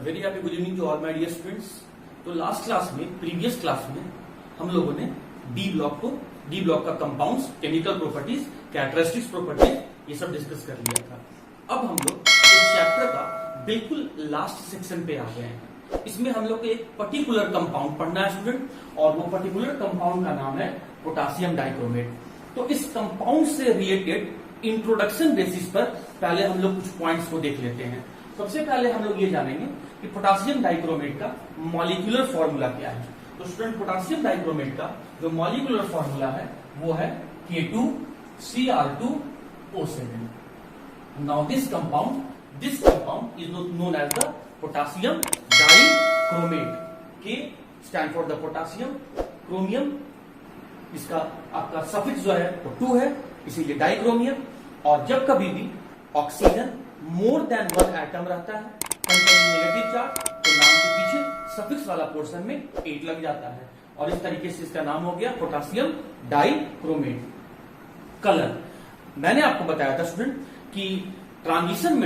Very happy good evening to all my dear students. तो last class में, previous class में हम लोगों ने डी ब्लॉक का compounds, chemical properties, characteristics properties ये सब डिस्कस कर लिया था। अब हम लोग इस चैप्टर का बिल्कुल लास्ट सेक्शन पे आ गए हैं। इसमें हम लोग को एक पर्टिकुलर कंपाउंड पढ़ना है स्टूडेंट, और वो पर्टिकुलर कंपाउंड का नाम है पोटासियम डाइक्रोमेट। तो इस कंपाउंड से रिलेटेड इंट्रोडक्शन बेसिस पर पहले हम लोग कुछ पॉइंट्स को देख लेते हैं। सबसे पहले हम लोग ये जानेंगे कि पोटासियम डाइक्रोमेट का मॉलिक्यूलर फॉर्मूला क्या है। तो स्टूडेंट, पोटासियम डाइक्रोमेट का जो मॉलिक्यूलर फॉर्मूला है वो है K2Cr2O7। Now this compound is known as the potassium dichromate. K stand for the potassium, chromium इसका आपका सफिक्स जो है वो 2 है, इसीलिए डाइक्रोमियम। और जब कभी भी ऑक्सीजन मोर देन 1 एटम रहता है नेगेटिव चार्ज, तो नाम के पीछे सफिक्स वाला पोर्शन में 8 लग जाता है, और इस तरीके से इसका नाम हो गया पोटासियम डाइक्रोमेट। कलर, मैंने आपको बताया था स्टूडेंट कि ट्रांजिशन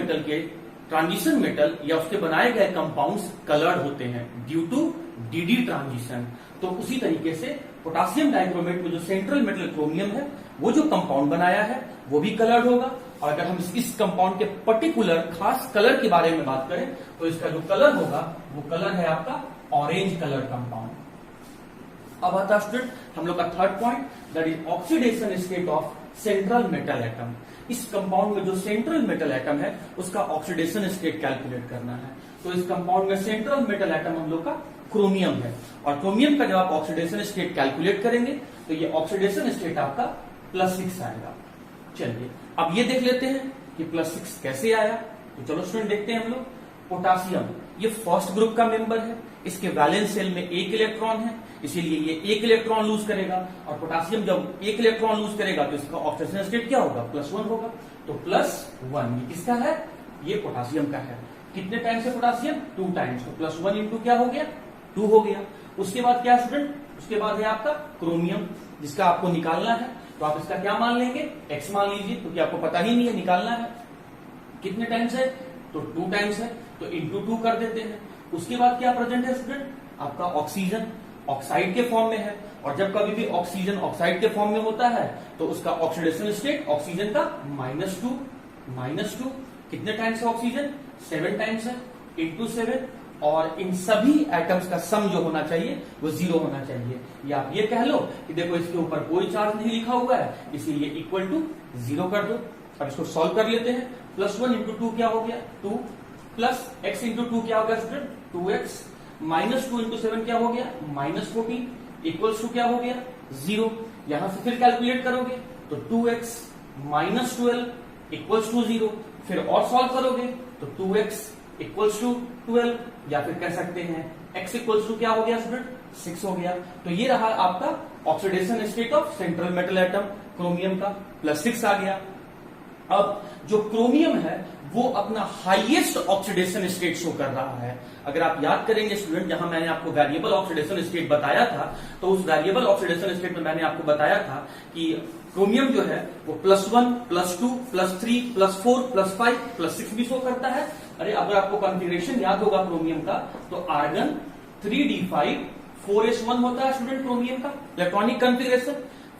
मेटल या उसके बनाए गए कंपाउंड्स कलर्ड होते हैं ड्यू टू डी ट्रांजिशन। तो उसी तरीके से पोटासियम डाइक्रोमेट में जो सेंट्रल मेटल क्रोमियम है, वो जो कंपाउंड बनाया है वो भी कलर्ड होगा। और अगर हम इस कंपाउंड के पर्टिकुलर खास कलर के बारे में बात करें तो इसका जो कलर होगा वो कलर है आपका ऑरेंज कलर कंपाउंड। अब आता स्टूडेंट हम लोग का third point, that is oxidation state of central metal atom. इस कंपाउंड में जो सेंट्रल मेटल एटम है उसका ऑक्सीडेशन स्टेट कैलकुलेट करना है। तो इस कंपाउंड में सेंट्रल मेटल एटम हम लोग का क्रोमियम है, और क्रोमियम का जब आप ऑक्सीडेशन स्टेट कैलकुलेट करेंगे तो ये ऑक्सीडेशन स्टेट आपका +6 आएगा। चलिए अब ये देख लेते हैं कि +6 कैसे आया। तो चलो स्टूडेंट देखते हैं हम लोग। पोटासियम ये फर्स्ट ग्रुप का मेंबर है, इसके वैलेंस शेल में 1 इलेक्ट्रॉन है, इसीलिए ये 1 इलेक्ट्रॉन लूज करेगा। और पोटासियम जब 1 इलेक्ट्रॉन लूज करेगा तो इसका ऑक्सीडेशन स्टेट क्या होगा? +1 होगा। तो +1 ये किसका है? ये पोटासियम का है। कितने टाइम्स है पोटासियम? 2 टाइम्स। तो +1 इंटू क्या हो गया? 2 हो गया। उसके बाद क्या स्टूडेंट? उसके बाद है आपका क्रोमियम, जिसका आपको निकालना है। तो आप इसका क्या मान लेंगे? x मान लीजिए, क्योंकि आपको पता ही नहीं है, निकालना है। कितने टाइम्स है? तो 2 टाइम्स है, तो इंटू 2 कर देते हैं। उसके बाद क्या प्रेजेंट है स्टूडेंट? आपका ऑक्सीजन ऑक्साइड के फॉर्म में है, और जब कभी भी ऑक्सीजन ऑक्साइड के फॉर्म में होता है तो उसका ऑक्सीडेशन स्टेट ऑक्सीजन का -2। कितने टाइम्स है ऑक्सीजन? 7 टाइम्स है, इंटू 7। और इन सभी एटम्स का सम जो होना चाहिए वो 0 होना चाहिए। या आप ये कह लो कि देखो इसके ऊपर कोई चार्ज नहीं लिखा हुआ है, इसीलिए इक्वल टू 0 कर दो। अब इसको सॉल्व कर लेते हैं। +1 इंटू 2 क्या हो गया? 2, प्लस x इंटू 2 क्या हो गया स्टूडेंट? 2x, -2 इंटू 7 क्या हो गया? -14, इक्वल्स टू क्या हो गया? 0। यहां से फिर कैलकुलेट करोगे तो 2x -12 इक्वल्स टू 0। फिर और सॉल्व करोगे तो 2x इक्वल्स टू 12, या फिर कह सकते हैं x इक्वल्स टू क्या हो गया स्टूडेंट? 6 हो गया। तो ये रहा आपका oxidation state of central metal atom chromium का, +6 आ गया। अब जो क्रोमियम है वो अपना हाईएस्ट ऑक्सीडेशन स्टेट शो कर रहा है। अगर आप याद करेंगे स्टूडेंट, जहां मैंने आपको वेरिएबल ऑक्सीडेशन स्टेट बताया था, तो उस वेरिएबल ऑक्सीडेशन स्टेट में मैंने आपको बताया था कि क्रोमियम जो है वो +1, +2, +3, +4, +5, +6 भी शो करता है। अरे अगर आपको कॉन्फ़िगरेशन याद होगा क्रोमियम का, तो आर्गन 3d5 4s1 होता है स्टूडेंट क्रोमियम का इलेक्ट्रॉनिक कॉन्फ़िगरेशन।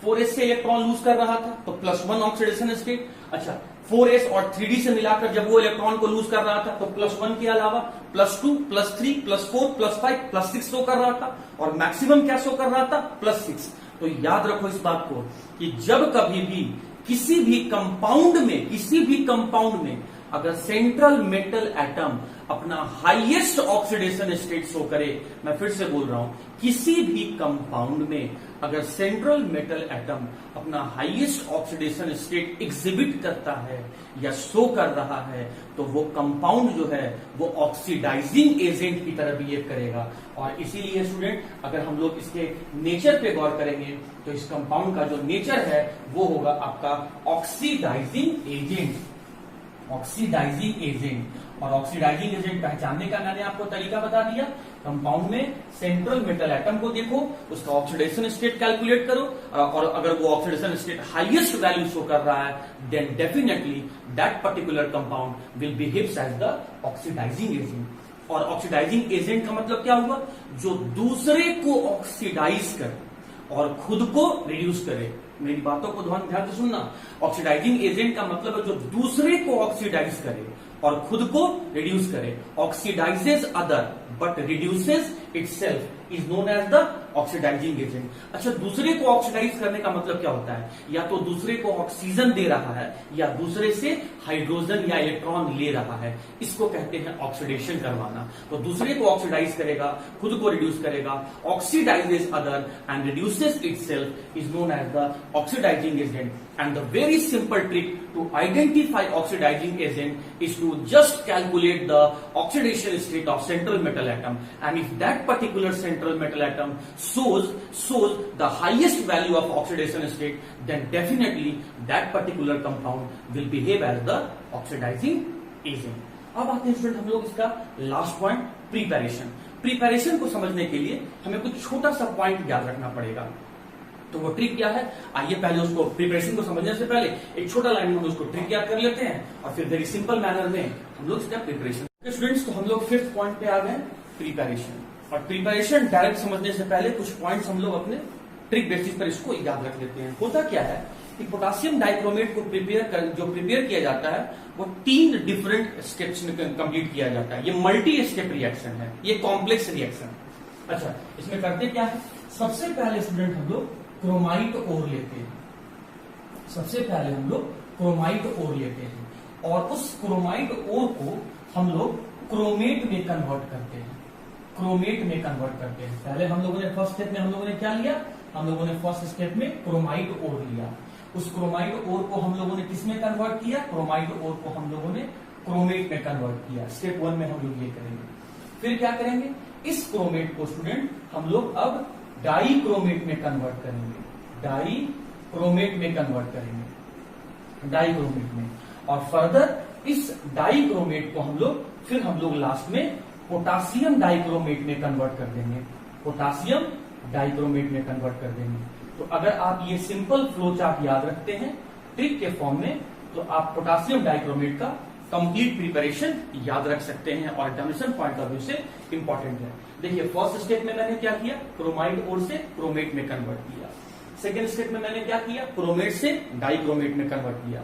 4s से इलेक्ट्रॉन लूज कर रहा था तो +1 ऑक्सीडेशन स्टेट। अच्छा, 4s और 3d से मिलाकर जब वो इलेक्ट्रॉन को लूज कर रहा था तो +1 के अलावा +2, +3, +4, +5, +6 शो कर रहा था, और मैक्सिमम क्या शो कर रहा था? +6। तो याद रखो इस बात को कि जब कभी भी किसी भी कंपाउंड में अगर सेंट्रल मेटल एटम अपना हाईएस्ट ऑक्सीडेशन स्टेट शो करे, मैं फिर से बोल रहा हूं, किसी भी कंपाउंड में अगर सेंट्रल मेटल एटम अपना हाईएस्ट ऑक्सीडेशन स्टेट एग्जिबिट करता है या शो कर रहा है, तो वो कंपाउंड जो है वो ऑक्सीडाइजिंग एजेंट की तरह बिहेव करेगा। और इसीलिए स्टूडेंट, अगर हम लोग इसके नेचर पे गौर करेंगे तो इस कंपाउंड का जो नेचर है वो होगा आपका ऑक्सीडाइजिंग एजेंट। और ऑक्सीडाइजिंग एजेंट पहचानने का मैंने आपको तरीका बता दिया। कंपाउंड में सेंट्रल मेटल एटम को देखो, उसका ऑक्सीडेशन स्टेट कैलकुलेट करो, और अगर वो oxidation state highest value show कर रहा है, then definitely that particular compound will behaves as the oxidising agent. और ऑक्सीडाइजिंग एजेंट का मतलब क्या हुआ, जो दूसरे को ऑक्सीडाइज करे और खुद को रिड्यूस करे। मेरी बातों को ध्यान से सुनना। ऑक्सीडाइजिंग एजेंट का मतलब है जो दूसरे को ऑक्सीडाइज करे और खुद को रिड्यूस करे। Oxidises other but reduces itself is known as the oxidising agent. अच्छा, दूसरे को ऑक्सीडाइज करने का मतलब क्या होता है, या तो दूसरे को ऑक्सीजन दे रहा है या दूसरे से हाइड्रोजन या इलेक्ट्रॉन ले रहा है, इसको कहते हैं ऑक्सीडेशन करवाना। तो दूसरे को ऑक्सीडाइज करेगा, खुद को रिड्यूस करेगा। Oxidises other and reduces itself is known as the oxidising agent. And the very simple trick to identify oxidizing agent is to just calculate the oxidation state of central metal atom, and if that particular central metal atom shows the highest value of oxidation state, then definitely that particular compound will behave as the oxidizing agent. अब आते हैं student हम लोग इसका last point, preparation. Preparation को समझने के लिए हमें कुछ छोटा सा पॉइंट याद रखना पड़ेगा। तो वो ट्रिक क्या है, आइए पहले उसको, प्रिपरेशन को समझने से पहले एक छोटा लाइन में हम उसको ट्रिक याद कर लेते हैं और फिर वेरी सिंपल मैनर में हम लोग इसका प्रिपरेशन। स्टूडेंट्स, तो हम लोग 5th पॉइंट पे आ गए, प्रिपरेशन। और प्रिपरेशन डायरेक्ट समझने से पहले कुछ पॉइंट्स हम लोग अपने ट्रिक बेसिस पर इसको याद रख लेते हैं। होता क्या है कि पोटासियम डाइक्रोमेट को प्रिपेयर किया जाता है वो 3 डिफरेंट स्टेप्स में कंप्लीट किया जाता है। ये मल्टी स्टेप रिएक्शन है, ये कॉम्प्लेक्स रिएक्शन। अच्छा, इसमें करते क्या है, सबसे पहले स्टूडेंट हम लोग क्रोमाइट ओर लेते हैं। सबसे पहले हम लोग क्रोमाइट ओर लेते हैं और उस क्रोमाइट ओर को हम लोग क्रोमेट में कन्वर्ट करते हैं। क्रोमेट में कन्वर्ट करते हैं। पहले हम लोगों ने फर्स्ट स्टेप में हम लोगों ने क्या लिया, हम लोगों ने फर्स्ट स्टेप में क्रोमाइट ओर लिया। उस क्रोमाइट ओर को हम लोगों ने किसमें कन्वर्ट किया, क्रोमाइट ओर को हम लोगों ने क्रोमेट में कन्वर्ट किया। स्टेप 1 में हम लोग ये करेंगे। फिर क्या करेंगे, इस क्रोमेट को स्टूडेंट हम लोग अब डाई क्रोमेट में कन्वर्ट करेंगे। डाई क्रोमेट में कन्वर्ट करेंगे, डाई क्रोमेट में। और फर्दर इस डाई क्रोमेट को हम लोग लास्ट में पोटासियम डाइक्रोमेट में कन्वर्ट कर देंगे। पोटासियम डाइक्रोमेट में कन्वर्ट कर देंगे। तो अगर आप ये सिंपल फ्लो चार्ट याद रखते हैं ट्रिक के फॉर्म में, तो आप पोटासियम डाइक्रोमेट का कंप्लीट प्रिपरेशन याद रख सकते हैं और एग्जामिनेशन पॉइंट ऑफ व्यू से इंपॉर्टेंट है। देखिए, फर्स्ट स्टेप में मैंने क्या किया, क्रोमाइड ओर से क्रोमेट में कन्वर्ट किया। सेकेंड स्टेप में मैंने क्या किया, क्रोमेट से डाइक्रोमेट में कन्वर्ट किया।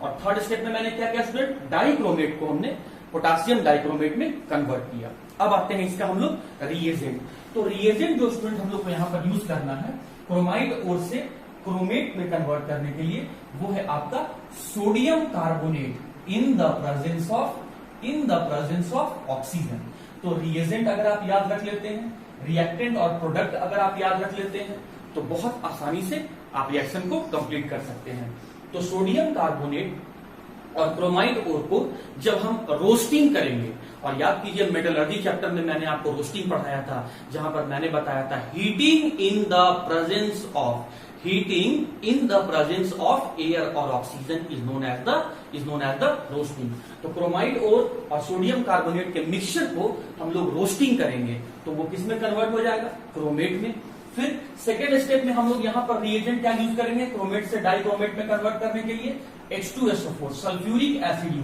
और थर्ड स्टेप में मैंने क्या किया स्टूडेंट, डाइक्रोमेट को हमने पोटासियम डाइक्रोमेट में कन्वर्ट किया। अब आते हैं इसका हम लोग रिएजेंट। तो रिएजेंट जो स्टूडेंट हम लोग को यहाँ पर यूज करना है क्रोमाइड ओर से क्रोमेट में कन्वर्ट करने के लिए, वो है आपका sodium carbonate in the presence of oxygen. तो रिएजेंट अगर आप याद रख लेते हैं, रिएक्टेंट और प्रोडक्ट अगर आप याद रख लेते हैं, तो बहुत आसानी से आप रिएक्शन को कंप्लीट कर सकते हैं। तो सोडियम कार्बोनेट और क्रोमाइड ओर को जब हम रोस्टिंग करेंगे, और याद कीजिए मेटलर्जी चैप्टर में मैंने आपको रोस्टिंग पढ़ाया था, जहां पर मैंने बताया था heating in the presence of air और oxygen is known as the roasting. तो क्रोमाइड और सोडियम कार्बोनेट के मिक्सचर को हम लोग रोस्टिंग करेंगे, तो वो किस में कन्वर्ट हो जाएगा, क्रोमेट में। फिर सेकेंड स्टेप में हम लोग यहाँ पर रिएजेंट क्या यूज करेंगे, क्रोमेट से डाइक्रोमेट में कन्वर्ट करने के लिए H2SO4 सल्फ्यूरिक एसिड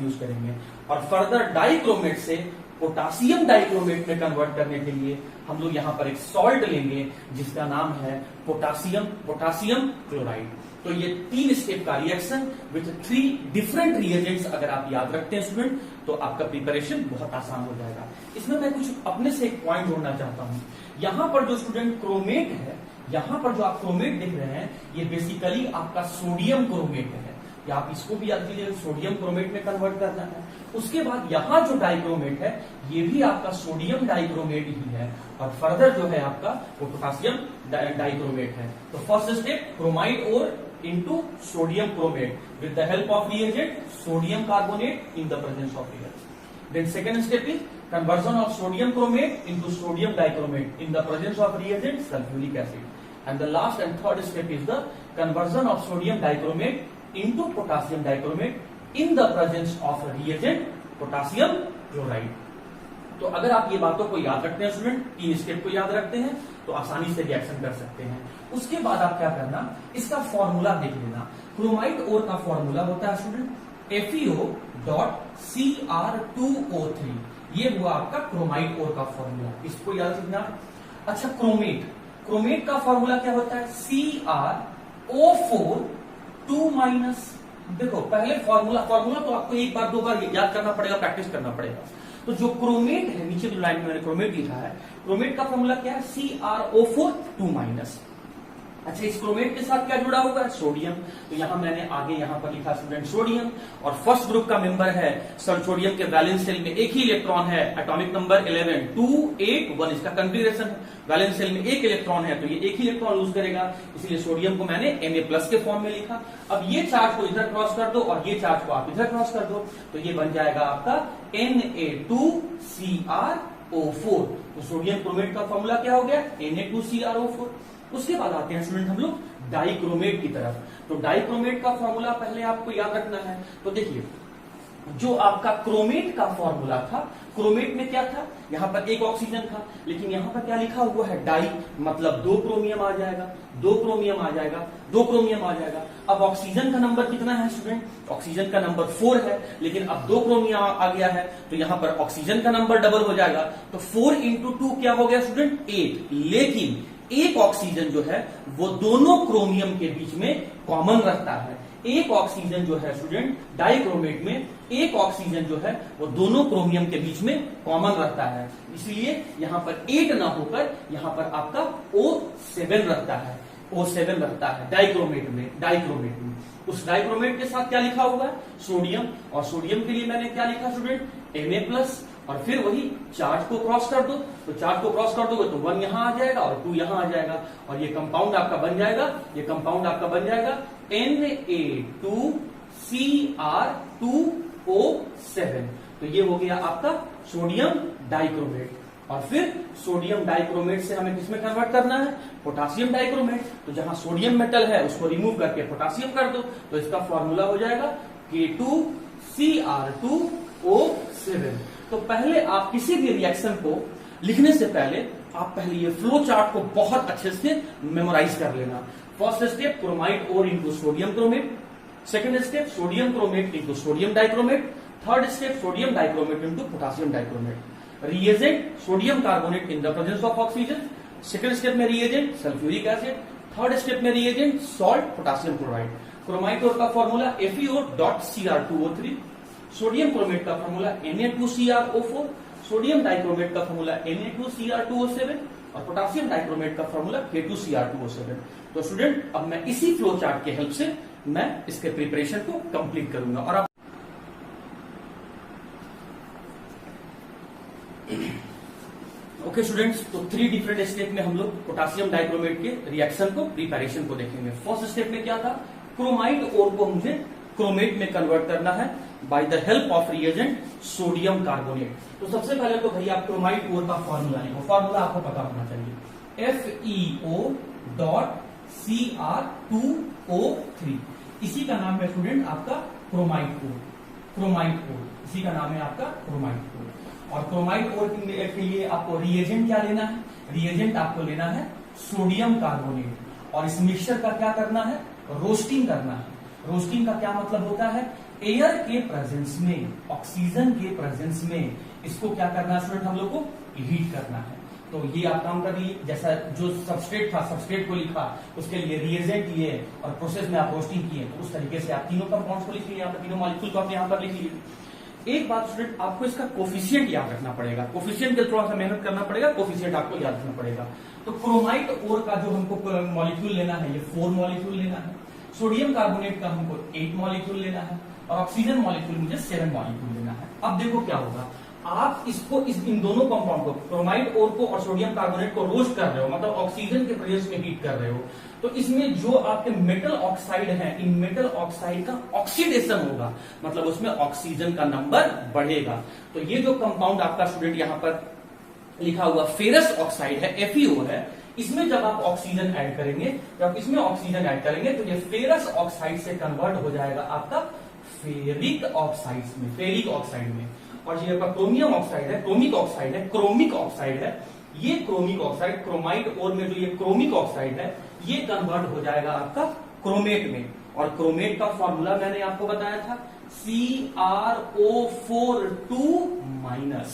यूज करेंगे। और फर्दर डाइक्रोमेट से पोटासियम डाइक्रोमेट में कन्वर्ट करने के लिए हम लोग यहाँ पर एक सॉल्ट लेंगे जिसका नाम है पोटासियम क्लोराइड। तो ये 3 स्टेप का रिएक्शन विथ 3 डिफरेंट रिएजेंट्स अगर आप याद रखते हैं स्टूडेंट, तो आपका प्रिपरेशन बहुत आसान हो जाएगा। इसमें मैं कुछ अपने से एक पॉइंट जोड़ना चाहता हूं। यहाँ पर जो स्टूडेंट क्रोमेट है, यहाँ पर जो आप क्रोमेट देख रहे हैं, ये बेसिकली आपका सोडियम क्रोमेट है, या आप इसको भी याद कीजिए सोडियम क्रोमेट में कन्वर्ट करना है। उसके बाद यहाँ जो डाइक्रोमेट है, ये भी आपका सोडियम डाइक्रोमेट ही है, और फर्दर जो है आपका वो पोटासियम डाइक्रोमेट है। तो फर्स्ट स्टेप क्रोमाइड और into sodium chromate with the help of reagent sodium carbonate in the presence of air. Then second step is conversion of sodium chromate into sodium dichromate in the presence of reagent sulfuric acid. And the last and third step is the conversion of sodium dichromate into potassium dichromate in the presence of reagent potassium chloride. तो अगर आप ये बातों को याद रखते हैं student, 3 step को याद रखते हैं, तो आसानी से रिएक्शन कर सकते हैं। उसके बाद आप क्या करना, इसका फॉर्मूला देख लेना। क्रोमाइड ओर का फॉर्मूला होता है स्टूडेंट FeO.Cr2O3, ये हुआ आपका क्रोमाइट ओर का फॉर्मूला, इसको याद रखना। अच्छा क्रोमेट, क्रोमेट का फॉर्मूला क्या होता है? CrO4 2-। देखो पहले फॉर्मूला तो आपको एक बार दो बार याद करना पड़ेगा, प्रैक्टिस करना पड़ेगा। तो जो क्रोमेट है, नीचे जो लाइन में मैंने क्रोमेट लिखा है, क्रोमेट का फॉर्मूला क्या है? CrO4 2-। अच्छा इस क्रोमेट के साथ क्या जुड़ा हुआ है? सोडियम। तो यहां मैंने आगे यहां पर लिखा स्टूडेंट सोडियम, और फर्स्ट ग्रुप का मेंबर है सोडियम के वैलेंस शेल में एक ही इलेक्ट्रॉन है, एटॉमिक नंबर 11 2 8 1, इसका कॉन्फ़िगरेशन है। वैलेंस शेल में एक इलेक्ट्रॉन है तो ये एक ही इलेक्ट्रॉन लूज करेगा, इसलिए सोडियम को मैंने Na+ के फॉर्म में लिखा। अब ये चार्ज को इधर क्रॉस कर दो और ये चार्ज को आप इधर क्रॉस कर दो, तो ये बन जाएगा आपका Na2Cr O4। तो सोडियम क्रोमेट का फॉर्मूला क्या हो गया? Na2Cr O4। उसके बाद आते हैं स्टूडेंट हम लोग डाइक्रोमेट की तरफ। तो डाइक्रोमेट का फॉर्मूला पहले आपको याद रखना है। तो देखिए जो आपका क्रोमेट का फॉर्मूला था, क्रोमेट में क्या था? यहां पर एक ऑक्सीजन था, लेकिन यहां पर क्या लिखा हुआ है? डाई, मतलब 2 क्रोमियम आ जाएगा, 2 क्रोमियम आ जाएगा, 2 क्रोमियम आ जाएगा। अब ऑक्सीजन का नंबर कितना है स्टूडेंट? ऑक्सीजन का नंबर 4 है, लेकिन अब 2 क्रोमियम आ गया है तो यहां पर ऑक्सीजन का नंबर डबल हो जाएगा। तो 4 × 2 क्या हो गया स्टूडेंट? 8। लेकिन एक ऑक्सीजन जो है वो दोनों क्रोमियम के बीच में कॉमन रखता है। एक ऑक्सीजन जो है स्टूडेंट डाइक्रोमेट में, एक ऑक्सीजन जो है वो दोनों क्रोमियम के बीच में कॉमन रखता है, इसलिए यहां पर 8 ना होकर यहां पर आपका O7 रखता है, O7 रखता है डाइक्रोमेट में। उस डाइक्रोमेट के साथ क्या लिखा हुआ है? सोडियम। और सोडियम के लिए मैंने क्या लिखा स्टूडेंट? Na+, और फिर वही चार्ज को क्रॉस कर दो, तो चार्ज को क्रॉस कर दोगे तो 1 यहां आ जाएगा और 2 यहां आ जाएगा, और ये कंपाउंड आपका बन जाएगा, Na2Cr2O7। तो ये हो गया आपका सोडियम डाइक्रोमेट। और फिर सोडियम डाइक्रोमेट से हमें किसमें कन्वर्ट करना है? Potassium dichromate. तो जहां सोडियम मेटल है उसको रिमूव करके पोटासियम कर दो, तो इसका फॉर्मूला हो जाएगा K2Cr2O7। तो पहले आप किसी भी रिएक्शन को लिखने से पहले आप पहले ये फ्लो चार्ट को बहुत अच्छे से मेमोराइज कर लेना। First step chromite ore into sodium chromate, second step sodium chromate into sodium dichromate, third step sodium dichromate into potassium dichromate. Reagent sodium carbonate in the presence of oxygen, second step में reagent sulphuric acid, third step में reagent salt potassium chloride. Chromite ore का formula FeO.Cr2O3, sodium chromate का formula Na2Cr O4, sodium dichromate का formula Na2Cr2O7 और potassium dichromate का formula K2Cr2O7। तो student अब मैं इसी फ्लो चार्ट के हेल्प से मैं इसके प्रिपरेशन को कंप्लीट करूंगा। और आप ओके स्टूडेंट्स, तो 3 डिफरेंट स्टेप में हम लोग पोटासियम डाइक्रोमेट के रिएक्शन को, प्रिपरेशन को देखेंगे। फर्स्ट स्टेप में क्या था? क्रोमाइट ओर को मुझे क्रोमेट में कन्वर्ट करना है by the help of reagent sodium carbonate. तो सबसे पहले तो भैया आप क्रोमाइट ओर का फॉर्मूला लिखो, फॉर्मूला आपको पता होना चाहिए FeO.Cr2O3। इसी का नाम है स्टूडेंट आपका क्रोमाइट ओर, इसी का नाम है आपका क्रोमाइट ओर। और क्रोमाइट ओर के लिए आपको रिएजेंट क्या लेना है? रिएजेंट आपको लेना है सोडियम कार्बोनेट, और इस मिक्सचर का क्या करना है? रोस्टिंग करना है। रोस्टिंग का क्या मतलब होता है? एयर के प्रेजेंस में, ऑक्सीजन के प्रेजेंस में इसको क्या करना है स्टूडेंट? हम लोग को हीट करना है। तो ये आप काम कर लिए, जैसा जो सबस्ट्रेट था, सबस्ट्रेट को लिखा, उसके लिए रिएजेंट लिए और प्रोसेस में आप रोस्टिंग किए, तो उस तरीके से आप तीनों कंपाउंड्स को लिख लिए, तीनों मॉलिक्यूल को आप यहाँ पर लिख लिए। एक बात स्टूडेंट, आपको इसका कोफिशिएंट याद रखना पड़ेगा, कोफिशिएंट के थोड़ा सा मेहनत करना पड़ेगा, कोफिशिएंट आपको याद रखना पड़ेगा। तो क्रोमाइट ओर का जो हमको मॉलिक्यूल लेना है, ये 4 मॉलिक्यूल लेना है, सोडियम कार्बोनेट का हमको 8 मॉलिक्यूल लेना है, और ऑक्सीजन मॉलिक्यूल मुझे 7 मॉलिक्यूल लेना है। अब देखो क्या होगा, आप इसको इन दोनों कंपाउंड को, क्रोमाइट ओर को और सोडियम कार्बोनेट को रोस्ट कर रहे हो, मतलब ऑक्सीजन के प्रेजेंस में हीट कर रहे हो, तो इसमें जो आपके मेटल ऑक्साइड है, इन मेटल ऑक्साइड का ऑक्सीडेशन होगा, मतलब उसमें ऑक्सीजन का नंबर बढ़ेगा। तो ये जो कंपाउंड आपका स्टूडेंट यहाँ पर लिखा हुआ फेरस ऑक्साइड है, FeO है, इसमें जब आप ऑक्सीजन ऐड करेंगे, तो ये फेरस ऑक्साइड से कन्वर्ट हो जाएगा आपका फेरिक ऑक्साइड में। और ये आपका क्रोमियम ऑक्साइड है, क्रोमिक ऑक्साइड है, ये क्रोमिक ऑक्साइड क्रोमाइट ओर में जो ये क्रोमिक ऑक्साइड है, ये कन्वर्ट हो जाएगा आपका क्रोमेट में। और क्रोमेट का फॉर्मूला मैंने आपको बताया था CrO4 2 माइनस,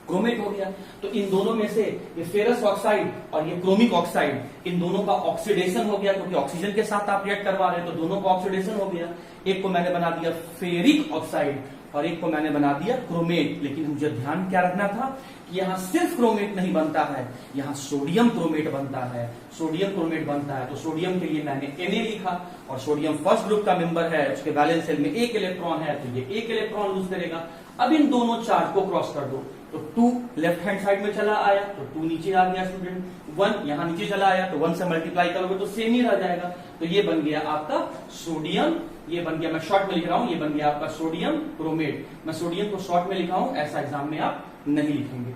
क्रोमेट हो गया। तो इन दोनों में से ये फेरस ऑक्साइड और ये क्रोमिक ऑक्साइड, इन दोनों का ऑक्सीडेशन हो गया, क्योंकि ऑक्सीजन के साथ आप रिएक्ट करवा रहे हैं, तो दोनों का ऑक्सीडेशन हो गया। एक को मैंने बना दिया फेरिक ऑक्साइड और एक को मैंने बना दिया क्रोमेट। लेकिन मुझे ध्यान क्या रखना था कि यहां सिर्फ क्रोमेट नहीं बनता है, यहां सोडियम क्रोमेट बनता है, सोडियम क्रोमेट बनता है। तो सोडियम के लिए मैंने Na लिखा, और सोडियम फर्स्ट ग्रुप का मेंबर है, उसके वैलेंस शेल में एक इलेक्ट्रॉन है, तो ये एक इलेक्ट्रॉन लूज करेगा। अब इन दोनों चार्ज को क्रॉस कर दो, तो 2 लेफ्ट हैंड साइड में चला आया, तो 2 नीचे आ गया स्टूडेंट। 1 यहां नीचे चला आया, तो 1 से मल्टीप्लाई करोगे तो सेम ही रह जाएगा। तो ये बन गया आपका सोडियम, ये बन गया, मैं शॉर्ट में लिख रहा हूं, ये बन गया आपका सोडियम क्रोमेट। मैं सोडियम को शॉर्ट में लिखा हूं, ऐसा एग्जाम में आप नहीं लिखेंगे।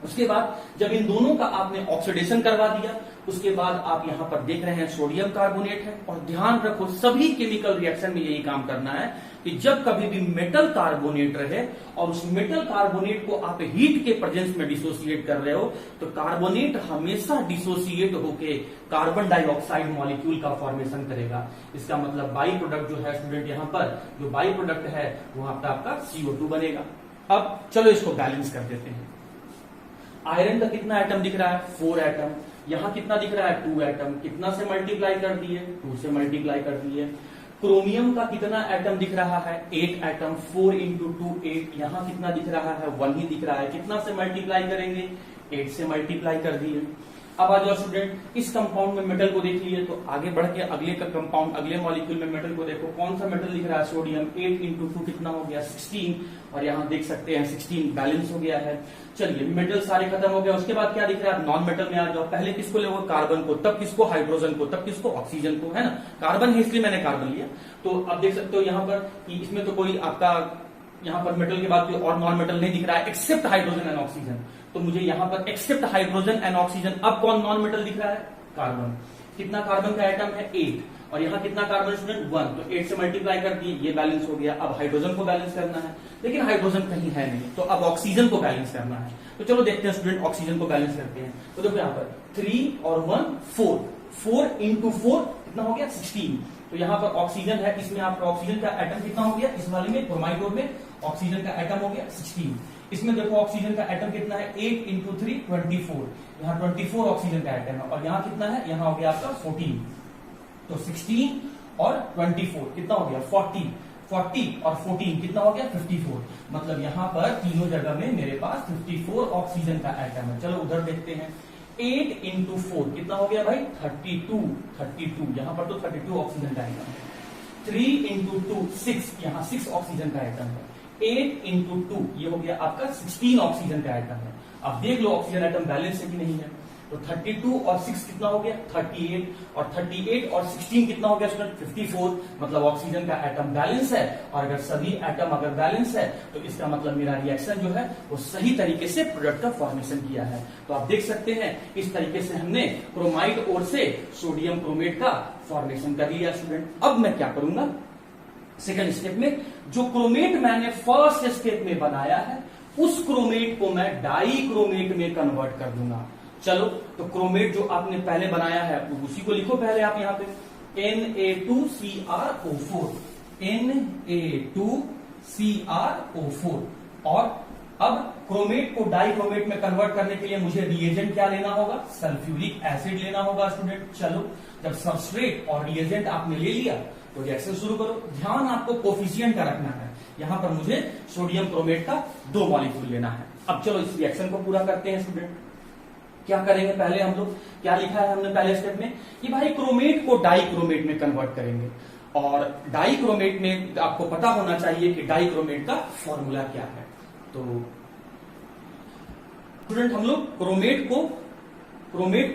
उसके बाद जब इन दोनों का आपने ऑक्सीडेशन करवा दिया, उसके बाद आप यहां पर देख रहे हैं सोडियम कार्बोनेट है। और ध्यान रखो सभी केमिकल रिएक्शन में यही काम करना है कि जब कभी भी मेटल कार्बोनेट रहे और उस मेटल कार्बोनेट को आप हीट के प्रेजेंस में डिसोसिएट कर रहे हो, तो कार्बोनेट हमेशा डिसोसिएट होके कार्बन डाइऑक्साइड मॉलिक्यूल का फॉर्मेशन करेगा। इसका मतलब बाई प्रोडक्ट जो है स्टूडेंट, यहां पर जो बाई प्रोडक्ट है वो आपका CO2 बनेगा। अब चलो इसको बैलेंस कर देते हैं। आयरन का कितना एटम दिख रहा है? 4 एटम। यहां कितना दिख रहा है? 2 एटम। कितना से मल्टीप्लाई कर दिए? 2 से मल्टीप्लाई कर दिए। क्रोमियम का कितना एटम दिख रहा है? 8 एटम। 4 इंटू 2 8। यहां कितना दिख रहा है? 1 ही दिख रहा है। कितना से मल्टीप्लाई करेंगे? 8 से मल्टीप्लाई कर दिए। अब आ जाओ स्टूडेंट, इस कंपाउंड में मेटल को देख लिए, तो आगे बढ़ के अगले का कंपाउंड, अगले मॉलिक्यूल में मेटल को देखो, कौन सा मेटल दिख रहा है? सोडियम। 8 इंटू 2 कितना हो गया? 16। और यहां देख सकते हैं 16 बैलेंस हो गया है। चलिए मेटल सारे खत्म हो गया। उसके बाद क्या दिख रहा है? नॉन मेटल में आ जाओ। पहले किसको ले? कार्बन को, तब किसको? हाइड्रोजन को, तब किसको? ऑक्सीजन को, है ना। कार्बन है इसलिए मैंने कार्बन लिया। तो अब देख सकते हो यहां पर कि इसमें तो कोई आपका यहां पर मेटल के बाद कोई और नॉन मेटल नहीं दिख रहा है एक्सेप्ट हाइड्रोजन एंड ऑक्सीजन। तो मुझे यहां पर एक्सेप्ट हाइड्रोजन एंड ऑक्सीजन, अब कौन नॉन मेटल दिख रहा है? कार्बन। कितना कार्बन का एटम है? 8। और यहां कितना कार्बन स्टूडेंट? 1। तो 8 से मल्टीप्लाई कर दिए, ये बैलेंस हो गया। अब हाइड्रोजन को बैलेंस करना है, लेकिन हाइड्रोजन कहीं है नहीं, तो अब ऑक्सीजन को बैलेंस करना है। तो चलो देखते हैं स्टूडेंट, ऑक्सीजन को बैलेंस करते हैं। तो देखो यहाँ पर 3 और 1 4। 4 इंटू 4 कितना हो गया? 16। तो यहाँ पर ऑक्सीजन है, इसमें आपका ऑक्सीजन का एटम कितना हो गया? इस वाले में क्रोमाइडोर में ऑक्सीजन का एटम हो गया 16। इसमें देखो ऑक्सीजन का एटम कितना है? 8 इंटू 3 24। यहाँ 24 ऑक्सीजन का एटम है। और यहाँ कितना है? यहाँ हो गया आपका 14। तो 16 और 24 कितना हो गया? 40। 40 और 14 कितना हो गया? 54। मतलब यहाँ पर तीनों जगह में मेरे पास 54 ऑक्सीजन का एटम है। चलो उधर देखते हैं। 8 इंटू 4 कितना हो गया भाई? 32। 32 यहाँ पर तो 32 ऑक्सीजन का एटम है। 3 इंटू 2 6, यहाँ 6 ऑक्सीजन का एटम है। 8 इंटू 2 ये हो गया आपका 16 ऑक्सीजन का एटम है। अब देख लो ऑक्सीजन एटम बैलेंस है कि नहीं है। तो 32 और 6 कितना हो गया? 38। और 38 और 16 कितना हो गया स्टूडेंट? 54। मतलब ऑक्सीजन का एटम बैलेंस है। और अगर सभी एटम अगर बैलेंस है तो इसका मतलब मेरा रिएक्शन जो है वो सही तरीके से प्रोडक्ट का फॉर्मेशन किया है। तो आप देख सकते हैं इस तरीके से हमने क्रोमाइड और से सोडियम क्रोमेट का फॉर्मेशन कर लिया स्टूडेंट। अब मैं क्या करूंगा? सेकंड स्टेप में जो क्रोमेट मैंने फर्स्ट स्टेप में बनाया है उस क्रोमेट को मैं डाई क्रोमेट में कन्वर्ट कर दूंगा। चलो तो क्रोमेट जो आपने पहले बनाया है उसी को लिखो पहले आप यहां पे Na2CrO4। Na2CrO4। और अब क्रोमेट को डाई क्रोमेट में कन्वर्ट करने के लिए मुझे रिएजेंट क्या लेना होगा? सल्फ्यूरिक एसिड लेना होगा स्टूडेंट। चलो जब सबस्ट्रेट और रिएजेंट आपने ले लिया तो रिएक्शन शुरू करो। ध्यान आपको कोफिशिएंट का रखना है। यहां पर मुझे सोडियम क्रोमेट का 2 मॉलिक्यूल लेना है। अब चलो इस रिएक्शन को पूरा करते हैं स्टूडेंट। क्या करेंगे? पहले हम लोग क्या लिखा है हमने पहले स्टेप में कि भाई क्रोमेट को डाई क्रोमेट में कन्वर्ट करेंगे। और डाई क्रोमेट में आपको पता होना चाहिए कि डाई क्रोमेट का फॉर्मूला क्या है। तो स्टूडेंट हम लोग क्रोमेट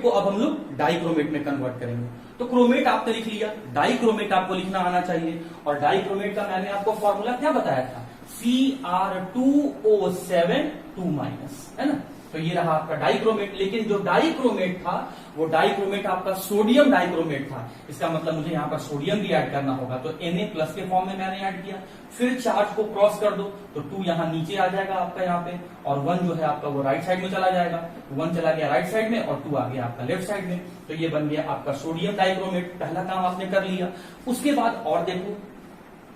को अब हम लोग डाई क्रोमेट में कन्वर्ट करेंगे। तो क्रोमेट आपने लिख लिया, डाई क्रोमेट आपको लिखना आना चाहिए। और डाई क्रोमेट का मैंने आपको फॉर्मूला क्या बताया था? Cr2O7 2- है ना। तो ये रहा आपका डाइक्रोमेट। लेकिन जो डाइक्रोमेट था वो डाइक्रोमेट आपका सोडियम डाइक्रोमेट था। इसका मतलब मुझे यहाँ पर सोडियम भी ऐड करना होगा। तो Na+ के फॉर्म में मैंने ऐड किया। फिर चार्ज को क्रॉस कर दो तो 2 यहाँ नीचे आ जाएगा आपका यहाँ पे, और 1 जो है आपका वो राइट साइड में चला जाएगा। 1 चला गया राइट साइड में और 2 आ गया आपका लेफ्ट साइड में। तो ये बन गया आपका सोडियम डाइक्रोमेट। पहला काम आपने कर लिया। उसके बाद और देखो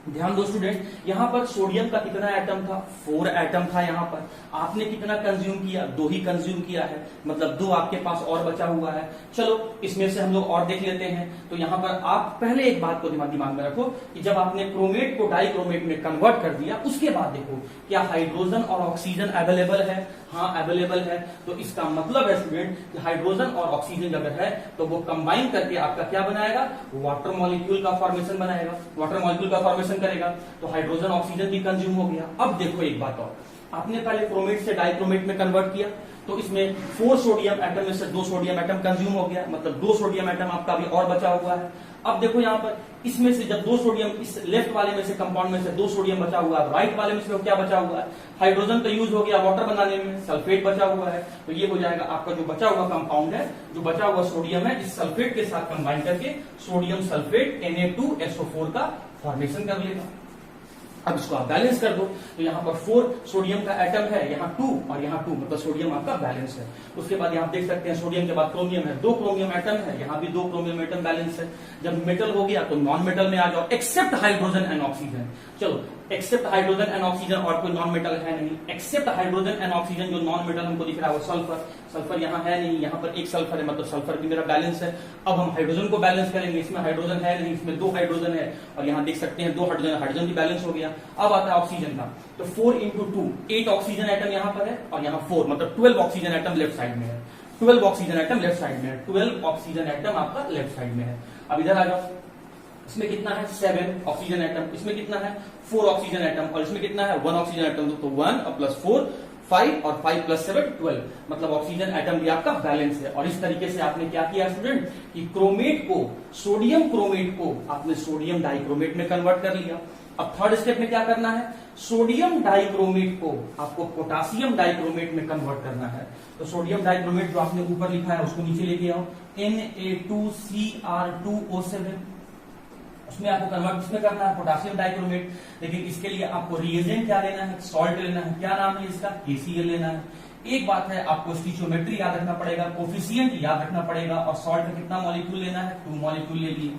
ध्यान दो स्टूडेंट, यहां पर सोडियम का कितना एटम था, 4 एटम था। यहां पर आपने कितना कंज्यूम किया, 2 ही कंज्यूम किया है, मतलब 2 आपके पास और बचा हुआ है। चलो इसमें से हम लोग और देख लेते हैं। तो यहां पर आप पहले एक बात को दिमाग में रखो कि जब आपने क्रोमेट को डाइक्रोमेट में कन्वर्ट कर दिया, उसके बाद देखो क्या हाइड्रोजन और ऑक्सीजन अवेलेबल है। हाँ अवेलेबल है। तो इसका मतलब है स्टूडेंट कि हाइड्रोजन और ऑक्सीजन अगर है तो वो कंबाइन करके आपका क्या बनाएगा, वाटर मॉलिक्यूल का फॉर्मेशन बनाएगा, वाटर मॉलिक्यूल का फॉर्मेशन करेगा। तो हाइड्रोजन ऑक्सीजन भी कंज्यूम हो गया। अब देखो एक बात और, आपने पहले क्रोमेट से डाइक्रोमेट में कन्वर्ट किया तो इसमें 4 सोडियम एटम में से 2 सोडियम एटम कंज्यूम हो गया, मतलब 2 सोडियम एटम आपका अभी और बचा हुआ है। अब देखो यहां पर इसमें से जब 2 सोडियम, इस लेफ्ट वाले में से कंपाउंड में से 2 सोडियम बचा हुआ है, राइट वाले में से क्या बचा हुआ है, हाइड्रोजन का यूज हो गया वाटर बनाने में, सल्फेट बचा हुआ है। तो ये हो जाएगा आपका जो बचा हुआ कंपाउंड है, जो बचा हुआ सोडियम है, इस सल्फेट के साथ कंबाइन करके सोडियम सल्फेट Na2SO4 का फॉर्मेशन कर लेगा। अब इसको आप बैलेंस कर दो तो यहाँ पर 4 सोडियम का एटम है, यहाँ 2 और यहाँ 2, मतलब सोडियम आपका बैलेंस है। उसके बाद यहाँ देख सकते हैं सोडियम के बाद क्रोमियम है, 2 क्रोमियम एटम है, यहाँ भी 2 क्रोमियम एटम बैलेंस है। जब मेटल हो गया तो नॉन मेटल में आ जाओ, एक्सेप्ट हाइड्रोजन एंड ऑक्सीजन। चलो एक्सेप्ट हाइड्रोजन एंड ऑक्सीजन, और कोई नॉन मेटल है नहीं, एक्सेप्ट हाइड्रोजन एंड ऑक्सीजन। जो नॉन मेटल हमको दिख रहा है वो सल्फर, सल्फर यहाँ है नहीं, यहाँ पर एक सल्फर है, मतलब सल्फर भी मेरा बैलेंस है। अब हम हाइड्रोजन को बैलेंस करेंगे, इसमें हाइड्रोजन है नहीं, इसमें 2 हाइड्रोजन है, और यहाँ देख सकते हैं 2 हाइड्रोजन, हाइड्रोजन भी बैलेंस हो गया। अब आता है ऑक्सीजन का, तो 4 इंटू 2, 8 ऑक्सीजन एटम यहाँ पर है, और यहाँ 4, मतलब 12 ऑक्सीजन एटम लेफ्ट साइड में है, 12 ऑक्सीजन एटम लेफ्ट साइड में है, 12 ऑक्सीजन एटम आपका लेफ्ट साइड में है। अब इधर आ जाओ, इसमें कितना है 7 ऑक्सीजन एटम, इसमें कितना है 4 ऑक्सीजन एटम, और इसमें कितना है 1 ऑक्सीजन एटम। तो 1 प्लस 4 5, और 5 प्लस 7 12, मतलब ऑक्सीजन एटम भी आपका बैलेंस है। और इस तरीके से आपने क्या किया स्टूडेंट कि क्रोमेट को, सोडियम क्रोमेट को आपने सोडियम डाइक्रोमेट में कन्वर्ट कर लिया। अब थर्ड स्टेप में क्या करना है, सोडियम डाइक्रोमेट को आपको पोटासियम डाइक्रोमेट में कन्वर्ट करना है। तो सोडियम डाइक्रोमेट जो आपने ऊपर लिखा है उसको नीचे लेके आओ, Na2Cr2O7, उसमें आपको कन्वर्ट किसमें करना है, पोटासियम डाइक्रोमेट। लेकिन इसके लिए आपको रिएजेंट क्या लेना है, सॉल्ट लेना है। क्या नाम है इसका, KCl लेना है। एक बात है, आपको स्टिचोमेट्री याद रखना पड़ेगा, कोफिशिएंट याद रखना पड़ेगा, और सॉल्ट का कितना मॉलिक्यूल लेना है, 2 मॉलिक्यूल ले लिए।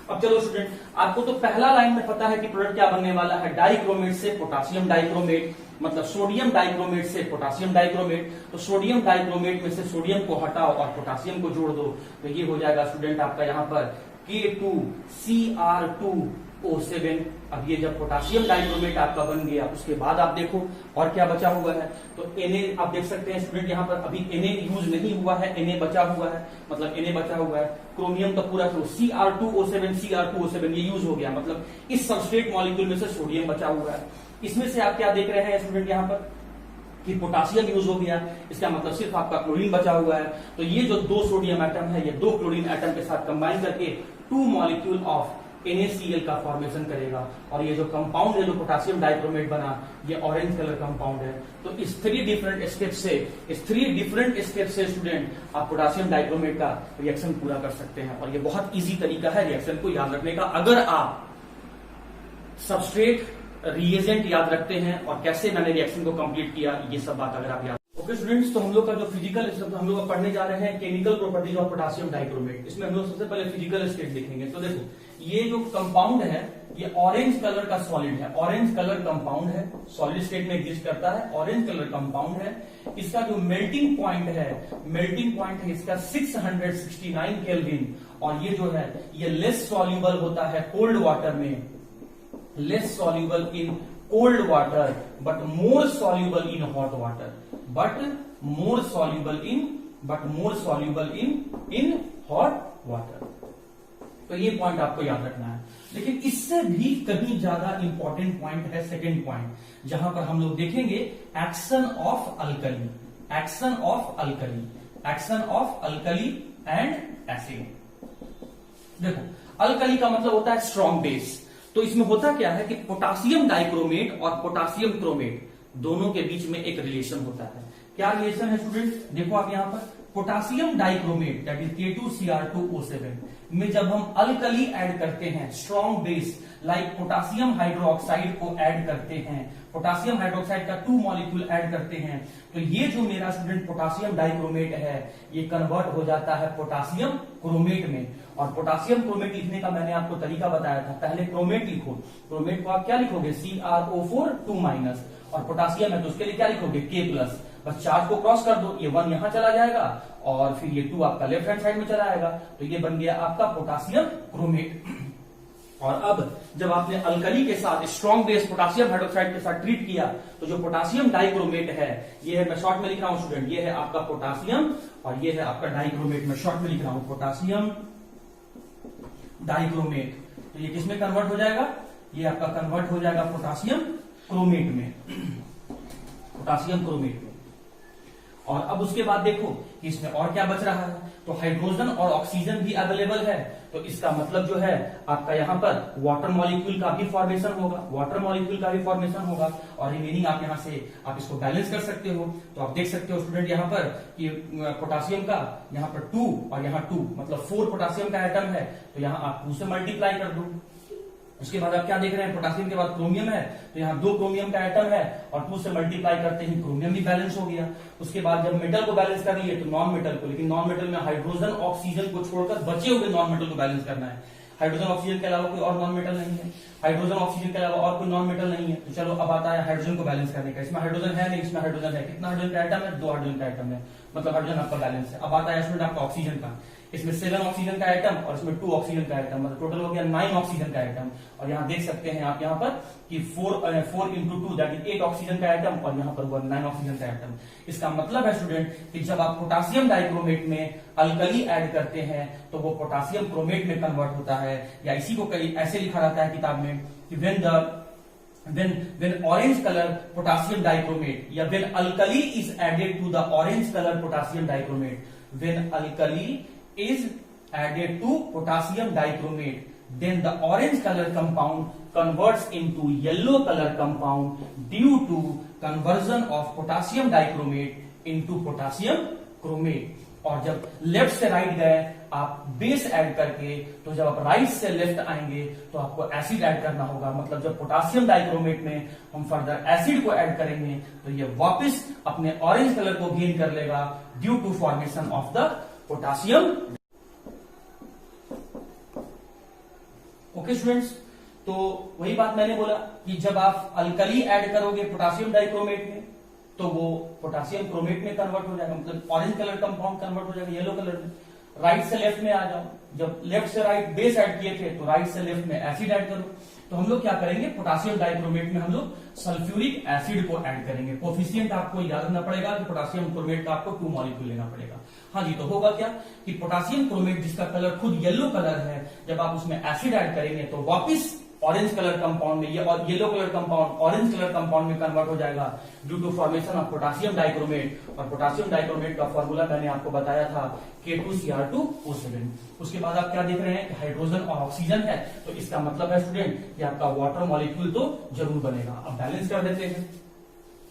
अब चलो स्टूडेंट, आपको तो पहला लाइन में पता है कि प्रोडक्ट क्या बनने वाला है, डाइक्रोमेट से पोटासियम डाइक्रोमेट, मतलब सोडियम डाइक्रोमेट से पोटासियम डाइक्रोमेट। तो सोडियम डाइक्रोमेट में से सोडियम को हटाओ और पोटासियम को जोड़ दो, तो ये हो जाएगा स्टूडेंट आपका यहाँ पर K2Cr2O7। अब ये जब पोटासियम डाइक्रोमेट आपका बन गया, उसके बाद आप देखो और क्या बचा हुआ है। तो Na आप देख सकते हैं स्टूडेंट, यहाँ पर अभी Na यूज नहीं हुआ है, Na बचा हुआ है, मतलब Na बचा हुआ है। क्रोमियम का पूरा Cr2O7 ये यूज हो गया, मतलब इस सबस्ट्रेट मॉलिक्यूल में से सोडियम बचा हुआ है। इसमें से आप क्या देख रहे हैं स्टूडेंट यहाँ पर कि पोटासियम यूज हो गया, इसका मतलब सिर्फ आपका क्लोरीन बचा हुआ है। तो ये जो 2 सोडियम एटम है, ये 2 क्लोरीन एटम के साथ कंबाइन करके 2 मॉलिक्यूल ऑफ NaCl का फॉर्मेशन करेगा। और ये जो कंपाउंड है, जो पोटासियम डाइक्रोमेट बना, ये ऑरेंज कलर कंपाउंड है। तो इस 3 डिफरेंट स्टेप से स्टूडेंट आप पोटासियम डाइक्रोमेट का रिएक्शन पूरा कर सकते हैं। और ये बहुत इजी तरीका है रिएक्शन को याद रखने का, अगर आप सबस्ट्रेट, रिएजेंट याद रखते हैं और कैसे मैंने रिएक्शन को कंप्लीट किया, ये सब बात अगर आप याद। ओके स्टूडेंट्स, तो हम लोग का जो फिजिकल, हम लोग पढ़ने जा रहे हैं chemical properties of potassium dichromate. इसमें हम लोग सबसे पहले फिजिकल स्टेट देखेंगे। तो देखो, ये जो कंपाउंड है, ये ऑरेंज कलर का सॉलिड है, ऑरेंज कलर कंपाउंड है, सॉलिड स्टेट में एग्जिस्ट करता है, ऑरेंज कलर कंपाउंड है। इसका जो मेल्टिंग पॉइंट है इसका 669 केल्विन, और ये जो है ये लेस सॉल्यूबल होता है कोल्ड वाटर में, less soluble in cold water but more soluble in hot water, but more soluble in hot water. तो ये पॉइंट आपको याद रखना है। लेकिन इससे भी कहीं ज्यादा इंपॉर्टेंट पॉइंट है सेकेंड पॉइंट, जहां पर हम लोग देखेंगे action of alkali, action of alkali and acid. देखो, अल्कली का मतलब होता है स्ट्रॉन्ग बेस। तो इसमें होता क्या है कि पोटासियम डाइक्रोमेट और पोटासियम क्रोमेट दोनों के बीच में एक रिलेशन होता है। क्या रिलेशन है स्टूडेंट, देखो आप यहां पर potassium dichromate that is K2Cr2O7 में जब हम अल्कली ऐड करते हैं, strong base like potassium hydroxide को ऐड करते हैं, पोटासियम हाइड्रोक्साइड का 2 मॉलिक्यूल ऐड करते हैं, तो ये जो मेरा स्टूडेंट पोटासियम डाइक्रोमेट है ये कन्वर्ट हो जाता है पोटासियम क्रोमेट में। और पोटासियम क्रोमेट लिखने का मैंने आपको तरीका बताया था, पहले क्रोमेट लिखो, क्रोमेट को आप क्या लिखोगे CrO4 2- और पोटासियम है तो उसके लिए क्या लिखोगे K+, बस चार्ज को क्रॉस कर दो, ये 1 यहां चला जाएगा और फिर ये 2 आपका लेफ्ट हैंड साइड में चला आएगा, तो ये बन गया आपका पोटासियम क्रोमेट। और अब जब आपने अल्कली के साथ स्ट्रॉन्ग बेस पोटासियम हाइड्रोक्साइड के साथ ट्रीट किया तो जो पोटासियम डाइक्रोमेट है, ये है, मैं शॉर्ट में लिख रहा हूं स्टूडेंट, ये है आपका पोटासियम और ये है आपका डाइक्रोमेट, मैं शॉर्ट में लिख रहा हूं पोटासियम डाइक्रोमेट। तो ये किसमें कन्वर्ट हो जाएगा, ये आपका कन्वर्ट हो जाएगा पोटासियम क्रोमेट में, पोटासियम क्रोमेट में। और अब उसके बाद देखो कि इसमें और क्या बच रहा है, तो हाइड्रोजन और ऑक्सीजन भी अवेलेबल है, तो इसका मतलब जो है आपका यहां पर वाटर मॉलिक्यूल का भी फॉर्मेशन होगा, वाटर मॉलिक्यूल का भी फॉर्मेशन होगा और रिमेनिंग आप यहां से आप इसको बैलेंस कर सकते हो। तो आप देख सकते हो स्टूडेंट यहां पर कि पोटासियम का यहां पर 2 और यहां 2 मतलब 4 पोटासियम का एटम है, तो यहां आप 2 से मल्टीप्लाई कर दो। उसके बाद आप क्या देख रहे हैं, पोटासियम के बाद क्रोमियम है, तो यहाँ 2 क्रोमियम का एटम है और 2 से मल्टीप्लाई करते ही क्रोमियम भी बैलेंस हो गया। उसके बाद जब मेटल को बैलेंस कर लिए तो नॉन मेटल को, लेकिन नॉन मेटल में हाइड्रोजन ऑक्सीजन को छोड़कर बचे हुए नॉन मेटल को बैलेंस करना है। हाइड्रोजन ऑक्सीजन के अलावा कोई और नॉन मेटल नहीं है, हाइड्रोजन ऑक्सीजन के अलावा और कोई नॉन मेटल नहीं है। तो चलो अब आता है हाइड्रोजन को बैलेंस करने का, इसमें हाइड्रोजन है नहीं, इसमें हाइड्रोजन है, कितना हाइड्रोजन का एटम है, 2 हाइड्रोजन का एटम है, मतलब हाइड्रोजन आपका बैलेंस है। अब आता है इसमें आपका ऑक्सीजन का, इसमें 7 ऑक्सीजन का एटम और इसमें 2 ऑक्सीजन का एटम, मतलब टोटल हो गया 9 ऑक्सीजन का एटम। और यहाँ देख सकते हैं आप यहाँ पर कि 4 into 2 दैट इज 8 ऑक्सीजन का एटम और यहाँ पर हुआ 9 ऑक्सीजन का एटम। इसका मतलब है स्टूडेंट कि जब आप पोटासियम डाइक्रोमेट में अल्कली ऐड करते हैं तो वो पोटासियम क्रोमेट में कन्वर्ट होता है, या इसी को ऐसे लिखा रहता है किताब में कि when orange color potassium dichromate या when alkali is added to the orange color potassium dichromate, when alkali is added to potassium dichromate then the orange color compound converts into yellow color compound due to conversion of potassium dichromate into potassium chromate। और जब left से right गए आप base add करके, तो जब आप right से लेफ्ट आएंगे तो आपको एसिड ऐड करना होगा, मतलब जब पोटासियम डाइक्रोमेट में हम फर्दर एसिड को ऐड करेंगे तो ये वापस अपने ऑरेंज कलर को गेन कर लेगा due to formation of the potassium. Okay students, तो वही बात मैंने बोला कि जब आप अल्कली ऐड करोगे पोटासियम डाइक्रोमेट में तो वो पोटासियम क्रोमेट में कन्वर्ट हो जाएगा, मतलब ऑरेंज कलर कंपाउंड कन्वर्ट हो जाएगा येलो कलर में। राइट से लेफ्ट में आ जाओ, जब लेफ्ट से राइट बेस ऐड किए थे तो राइट से लेफ्ट में एसिड ऐड करो, तो हम लोग क्या करेंगे, पोटासियम डाइक्रोमेट में हम लोग सल्फ्यूरिक एसिड को ऐड करेंगे। कोफिशिएंट आपको याद रखना पड़ेगा कि पोटासियम क्रोमेट का आपको 2 मॉलिक्यूल लेना पड़ेगा। हाँ जी, तो होगा क्या कि पोटासियम क्रोमेट जिसका कलर खुद येलो कलर है, जब आप उसमें एसिड ऐड करेंगे तो वापिस ऑरेंज कलर कंपाउंड में, ये और yellow colour compound orange colour compound में कन्वर्ट हो जाएगा due to formation of potassium dichromate. और पोटासियम डाइक्रोमेट का फॉर्मूला मैंने आपको बताया था K2Cr2O7। उसके बाद आप क्या देख रहे हैं कि हाइड्रोजन और ऑक्सीजन है, तो इसका मतलब है स्टूडेंट कि आपका वाटर मॉलिक्यूल तो जरूर बनेगा। अब बैलेंस कर देते हैं,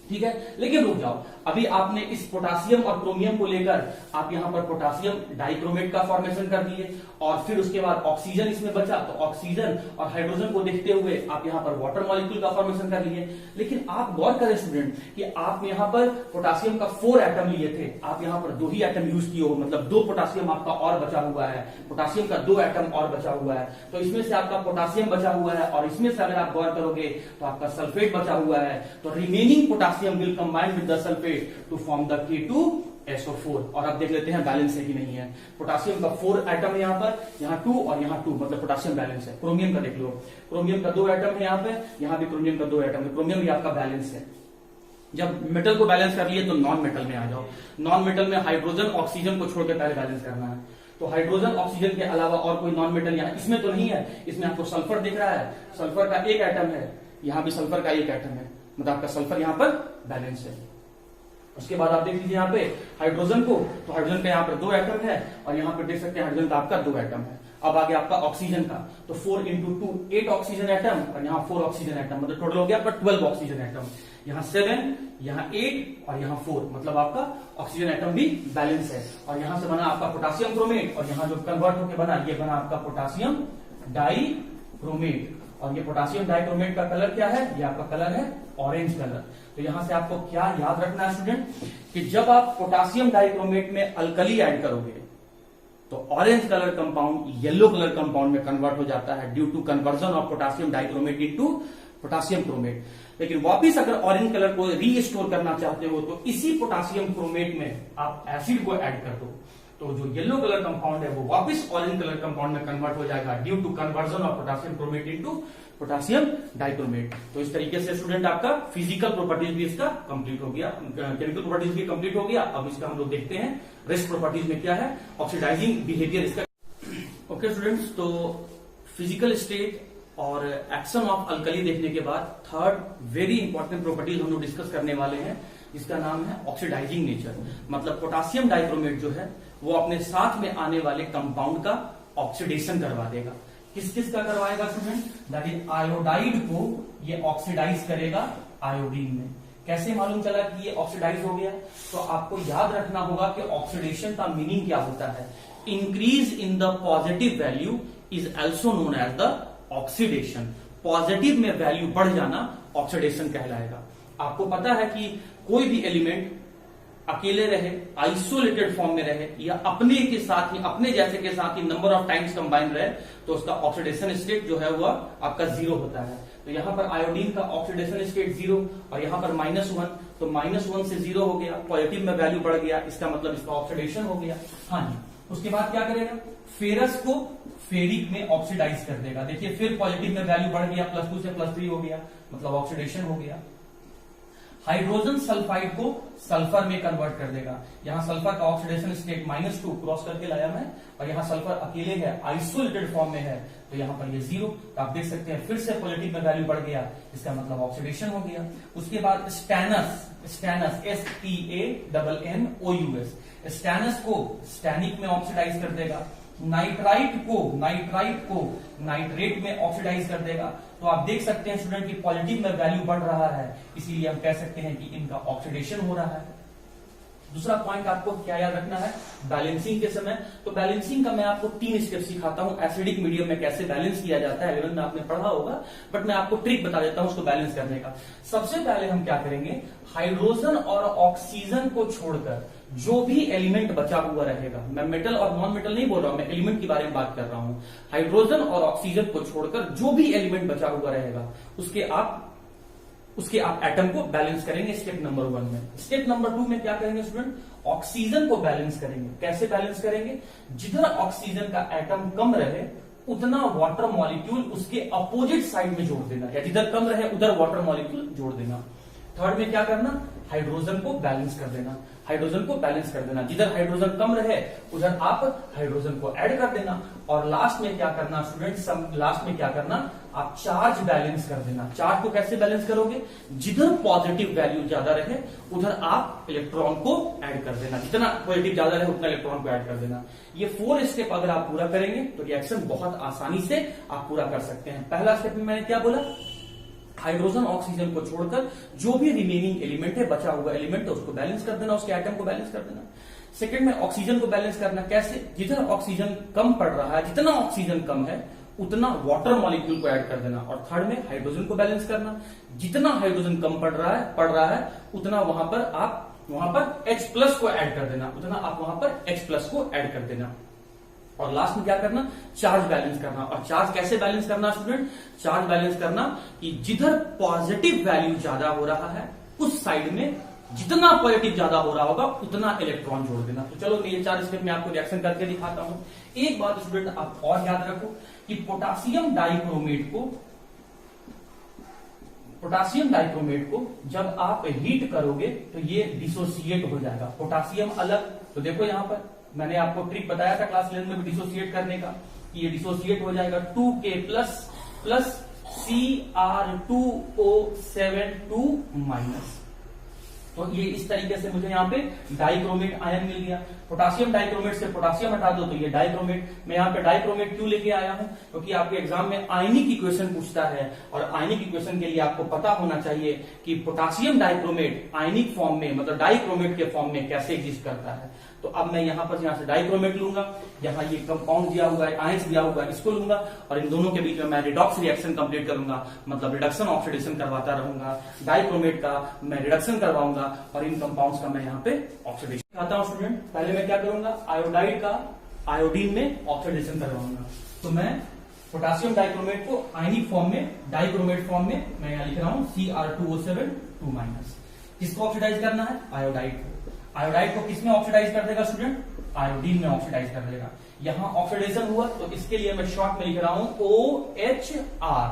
ठीक है, लेकिन रुक जाओ, अभी आपने इस पोटासियम और क्रोमियम को लेकर आप यहां पर पोटासियम डाइक्रोमेट का फॉर्मेशन कर दिए और फिर उसके बाद ऑक्सीजन इसमें बचा, तो ऑक्सीजन और हाइड्रोजन को देखते हुए आप यहां पर वाटर मॉलिक्यूल का फॉर्मेशन कर लिए। लेकिन आप गौर करें स्टूडेंट कि आप यहां पर पोटासियम का 4 एटम लिए थे, आप यहां पर 2 ही एटम यूज किए हो, मतलब 2 पोटासियम आपका और बचा हुआ है, पोटासियम का 2 एटम और बचा हुआ है, तो इसमें से आपका पोटासियम बचा हुआ है और इसमें से अगर आप गौर करोगे तो आपका सल्फेट बचा हुआ है, तो remaining potassium will combine with the sulphate to form the K2SO4। और अब देख लेते हैं बैलेंस है कि नहीं है। पोटासियम का 4 एटम है यहाँ पर, यहाँ 2 और यहाँ 2, मतलब पोटासियम बैलेंस है। क्रोमियम का देख लो, क्रोमियम का 2 एटम है यहाँ पे, यहाँ भी क्रोमियम का 2 एटम है, क्रोमियम भी आपका बैलेंस है। जब मेटल को बैलेंस कर लिए तो नॉन मेटल में आ जाओ। नॉन मेटल में हाइड्रोजन ऑक्सीजन को छोड़कर पहले बैलेंस करना है, तो हाइड्रोजन ऑक्सीजन के अलावा और कोई नॉन मेटल यहाँ इसमें तो नहीं है। इसमें आपको सल्फर दिख रहा है, सल्फर का 1 एटम है, यहाँ भी सल्फर का 1 एटम है, मतलब आपका सल्फर यहाँ पर बैलेंस है। उसके बाद आप देख लीजिए यहाँ पे हाइड्रोजन को, तो हाइड्रोजन का यहाँ पर 2 एटम है और यहाँ पे देख सकते हैं हाइड्रोजन का आपका 2 एटम है। अब आ गया आपका ऑक्सीजन का, तो 4 into 2 8 ऑक्सीजन एटम और यहाँ 4 ऑक्सीजन एटम, मतलब टोटल हो गया आपका 12 ऑक्सीजन एटम। यहाँ 7, यहाँ 8 और यहाँ 4, मतलब आपका ऑक्सीजन एटम भी बैलेंस है। और यहाँ से बना आपका पोटासियम क्रोमेट और यहाँ जो कन्वर्ट होकर बना ये बना आपका पोटासियम डाइक्रोमेट। और ये पोटासियम डाइक्रोमेट का कलर क्या है? ये आपका कलर है ऑरेंज कलर। तो यहां से आपको क्या याद रखना है स्टूडेंट कि जब आप पोटासियम डाइक्रोमेट में अल्कली ऐड करोगे तो orange colour compound yellow colour compound में कन्वर्ट हो जाता है due to conversion of potassium dichromate into potassium chromate. लेकिन वापिस अगर ऑरेंज कलर को रीस्टोर करना चाहते हो तो इसी पोटासियम क्रोमेट में आप एसिड को ऐड कर दो, तो जो येलो कलर कंपाउंड है वो वापस ऑरेंज कलर कंपाउंड में कन्वर्ट हो जाएगा due to conversion of potassium chromate into potassium dichromate. तो इस तरीके से स्टूडेंट आपका फिजिकल प्रॉपर्टीज भी इसका कंप्लीट हो गया, केमिकल प्रॉपर्टीज भी कंप्लीट हो गया। अब इसका हम लोग देखते हैं रेस्ट प्रॉपर्टीज में क्या है, ऑक्सीडाइजिंग बिहेवियर इसका। ओके स्टूडेंट्स, तो फिजिकल स्टेट और एक्शन ऑफ अल्कली देखने के बाद थर्ड वेरी इंपॉर्टेंट प्रॉपर्टीज हम लोग डिस्कस करने वाले हैं, जिसका नाम है ऑक्सीडाइजिंग नेचर। मतलब पोटासियम डाइक्रोमेट जो है वो अपने साथ में आने वाले कंपाउंड का ऑक्सीडेशन करवा देगा। किस किस का करवाएगा स्टूडेंट? दैट इज आयोडाइड को ये ऑक्सीडाइज करेगा आयोडीन में। कैसे मालूम चला कि ये ऑक्सीडाइज हो गया? तो आपको याद रखना होगा कि ऑक्सीडेशन का मीनिंग क्या होता है। Increase in the positive value is also known as the oxidation. Positive में वैल्यू बढ़ जाना ऑक्सीडेशन कहलाएगा। आपको पता है कि कोई भी एलिमेंट अकेले रहे, आइसोलेटेड फॉर्म में रहे या अपने के साथ ही अपने जैसे के साथ ही नंबर ऑफ टाइम्स कंबाइन रहे तो उसका ऑक्सीडेशन स्टेट जो है वह आपका 0 होता है। तो यहां पर आयोडीन का ऑक्सीडेशन स्टेट 0 और यहां पर -1, तो -1 से 0 हो गया, पॉजिटिव में वैल्यू बढ़ गया, इसका मतलब इसका ऑक्सीडेशन हो गया। हाँ जी, उसके बाद क्या करेगा? फेरस को फेरिक में ऑक्सीडाइज कर देगा। देखिए फिर पॉजिटिव में वैल्यू बढ़ गया, +2 से +3 हो गया, मतलब ऑक्सीडेशन हो गया। हाइड्रोजन सल्फाइड को सल्फर में कन्वर्ट कर देगा। यहां सल्फर का ऑक्सीडेशन स्टेट -2 क्रॉस करके लाया मैं, और यहां सल्फर अकेले है, आइसोलेटेड फॉर्म में है, तो यहां पर ये 0। तो आप देख सकते हैं फिर से पॉजिटिव में वैल्यू बढ़ गया, इसका मतलब ऑक्सीडेशन हो गया। उसके बाद स्टैनस STANNOUS, स्टैनस को स्टैनिक में ऑक्सीडाइज कर देगा। नाइट्राइट को नाइट्रेट में ऑक्सीडाइज कर देगा। तो आप देख सकते हैं स्टूडेंट की पॉजिटिव में वैल्यू बढ़ रहा है, इसीलिए हम कह सकते हैं कि इनका ऑक्सीडेशन हो रहा है। दूसरा पॉइंट आपको क्या याद रखना है बैलेंसिंग के समय? तो बैलेंसिंग का मैं आपको 3 स्टेप सिखाता हूं, एसिडिक मीडियम में कैसे बैलेंस किया जाता है। 11 में आपने पढ़ा होगा, बट मैं आपको ट्रिक बता देता हूं उसको बैलेंस करने का। सबसे पहले हम क्या करेंगे, हाइड्रोजन और ऑक्सीजन को छोड़कर जो भी एलिमेंट बचा हुआ रहेगा, मैं मेटल और नॉन मेटल नहीं बोल रहा हूं, मैं एलिमेंट के बारे में बात कर रहा हूं। हाइड्रोजन और ऑक्सीजन को छोड़कर जो भी एलिमेंट बचा हुआ रहेगा उसके आप एटम को बैलेंस करेंगे स्टेप नंबर 1 में। स्टेप नंबर 2 में क्या करेंगे स्टूडेंट? ऑक्सीजन को बैलेंस करेंगे। कैसे बैलेंस करेंगे? जिधर ऑक्सीजन का एटम कम रहे उतना वाटर मॉलिक्यूल उसके अपोजिट साइड में जोड़ देना, या जिधर कम रहे उधर वाटर मॉलिक्यूल जोड़ देना। थर्ड में क्या करना? हाइड्रोजन को बैलेंस कर देना। जिधर हाइड्रोजन कम रहे उधर आप हाइड्रोजन को ऐड कर देना। और लास्ट में क्या करना स्टूडेंट? लास्ट में क्या करना? आप चार्ज बैलेंस कर देना। चार्ज को कैसे बैलेंस करोगे? जिधर पॉजिटिव वैल्यू ज्यादा रहे उधर आप इलेक्ट्रॉन को ऐड कर देना, जितना पॉजिटिव ज्यादा रहे उतना इलेक्ट्रॉन को ऐड कर देना। ये 4 स्टेप अगर आप पूरा करेंगे तो रिएक्शन बहुत आसानी से आप पूरा कर सकते हैं। पहला स्टेप में मैंने क्या बोला? हाइड्रोजन ऑक्सीजन को छोड़कर जो भी रिमेनिंग एलिमेंट है, बचा हुआ एलिमेंट है, उसको बैलेंस कर देना, उसके एटम को बैलेंस कर देना। सेकंड में ऑक्सीजन को बैलेंस करना। कैसे? जिधर ऑक्सीजन कम पड़ रहा है, जितना ऑक्सीजन कम है उतना वाटर मॉलिक्यूल को ऐड कर देना। और थर्ड में हाइड्रोजन को बैलेंस करना। जितना हाइड्रोजन कम पड़ रहा है उतना वहां पर H+ को ऐड कर देना, उतना आप वहां पर H+ को ऐड कर देना। और लास्ट में क्या करना? चार्ज बैलेंस करना। और चार्ज कैसे बैलेंस करना स्टूडेंट? चार्ज बैलेंस करना कि जिधर पॉजिटिव वैल्यू ज्यादा हो रहा है उस साइड में जितना पॉजिटिव ज्यादा हो रहा होगा उतना इलेक्ट्रॉन जोड़ देना। तो चलो ये 4 स्टेप में आपको रिएक्शन करके दिखाता हूं। एक बात स्टूडेंट आप और याद रखो कि पोटासियम डाइक्रोमेट को जब आप हीट करोगे तो ये डिसोसिएट हो जाएगा। पोटासियम अलग, तो देखो यहां पर मैंने आपको ट्रिक बताया था क्लास 11 में डिसोसिएट करने का, कि ये डिसोसिएट हो जाएगा 2K प्लस Cr2O7 2 माइनस। तो ये इस तरीके से मुझे यहाँ पे डाइक्रोमेट आयन मिल गया। पोटासियम डाइक्रोमेट से पोटासियम हटा दो तो ये डाइक्रोमेट। मैं यहाँ पे डाइक्रोमेट क्यों लेके आया हूँ, क्योंकि आपके एग्जाम में आयनिक इक्वेशन पूछता है और आयनिक इक्वेशन के लिए आपको पता होना चाहिए कि पोटासियम डाइक्रोमेट आयनिक फॉर्म में मतलब डाइक्रोमेट के फॉर्म में कैसे एग्जिस्ट करता है। तो अब मैं यहाँ पर यहाँ से डाइक्रोमेट लूंगा, यहाँ ये कंपाउंड दिया हुआ है, आयंस दिया हुआ है, इसको लूंगा और इन दोनों के बीच में मैं रिडॉक्स रिएक्शन कंप्लीट करूंगा, मतलब रिडक्शन ऑक्सीडेशन करवाता रहूंगा। डाइक्रोमेट का मैं रिडक्शन करवाऊंगा और इन कंपाउंड्स का मैं यहाँ पे ऑक्सीडेशन करता हूँ। स्टूडेंट पहले मैं क्या करूंगा, आयोडाइड का आयोडीन में ऑक्सीडेशन करवाऊंगा। तो मैं पोटासियम डाइक्रोमेट को आयनिक फॉर्म में डाइक्रोमेट फॉर्म में मैं यहाँ लिख रहा हूँ Cr2O7 2-। किसको ऑक्सीडाइज करना है, आयोडाइड को। आयोडाइड को किसमें ऑक्सीडाइज कर देगा स्टूडेंट, आयोडीन में ऑक्सीडाइज कर देगा। यहां ऑक्सीडेशन हुआ तो इसके लिए मैं शॉर्ट में लिख रहा हूं OHR,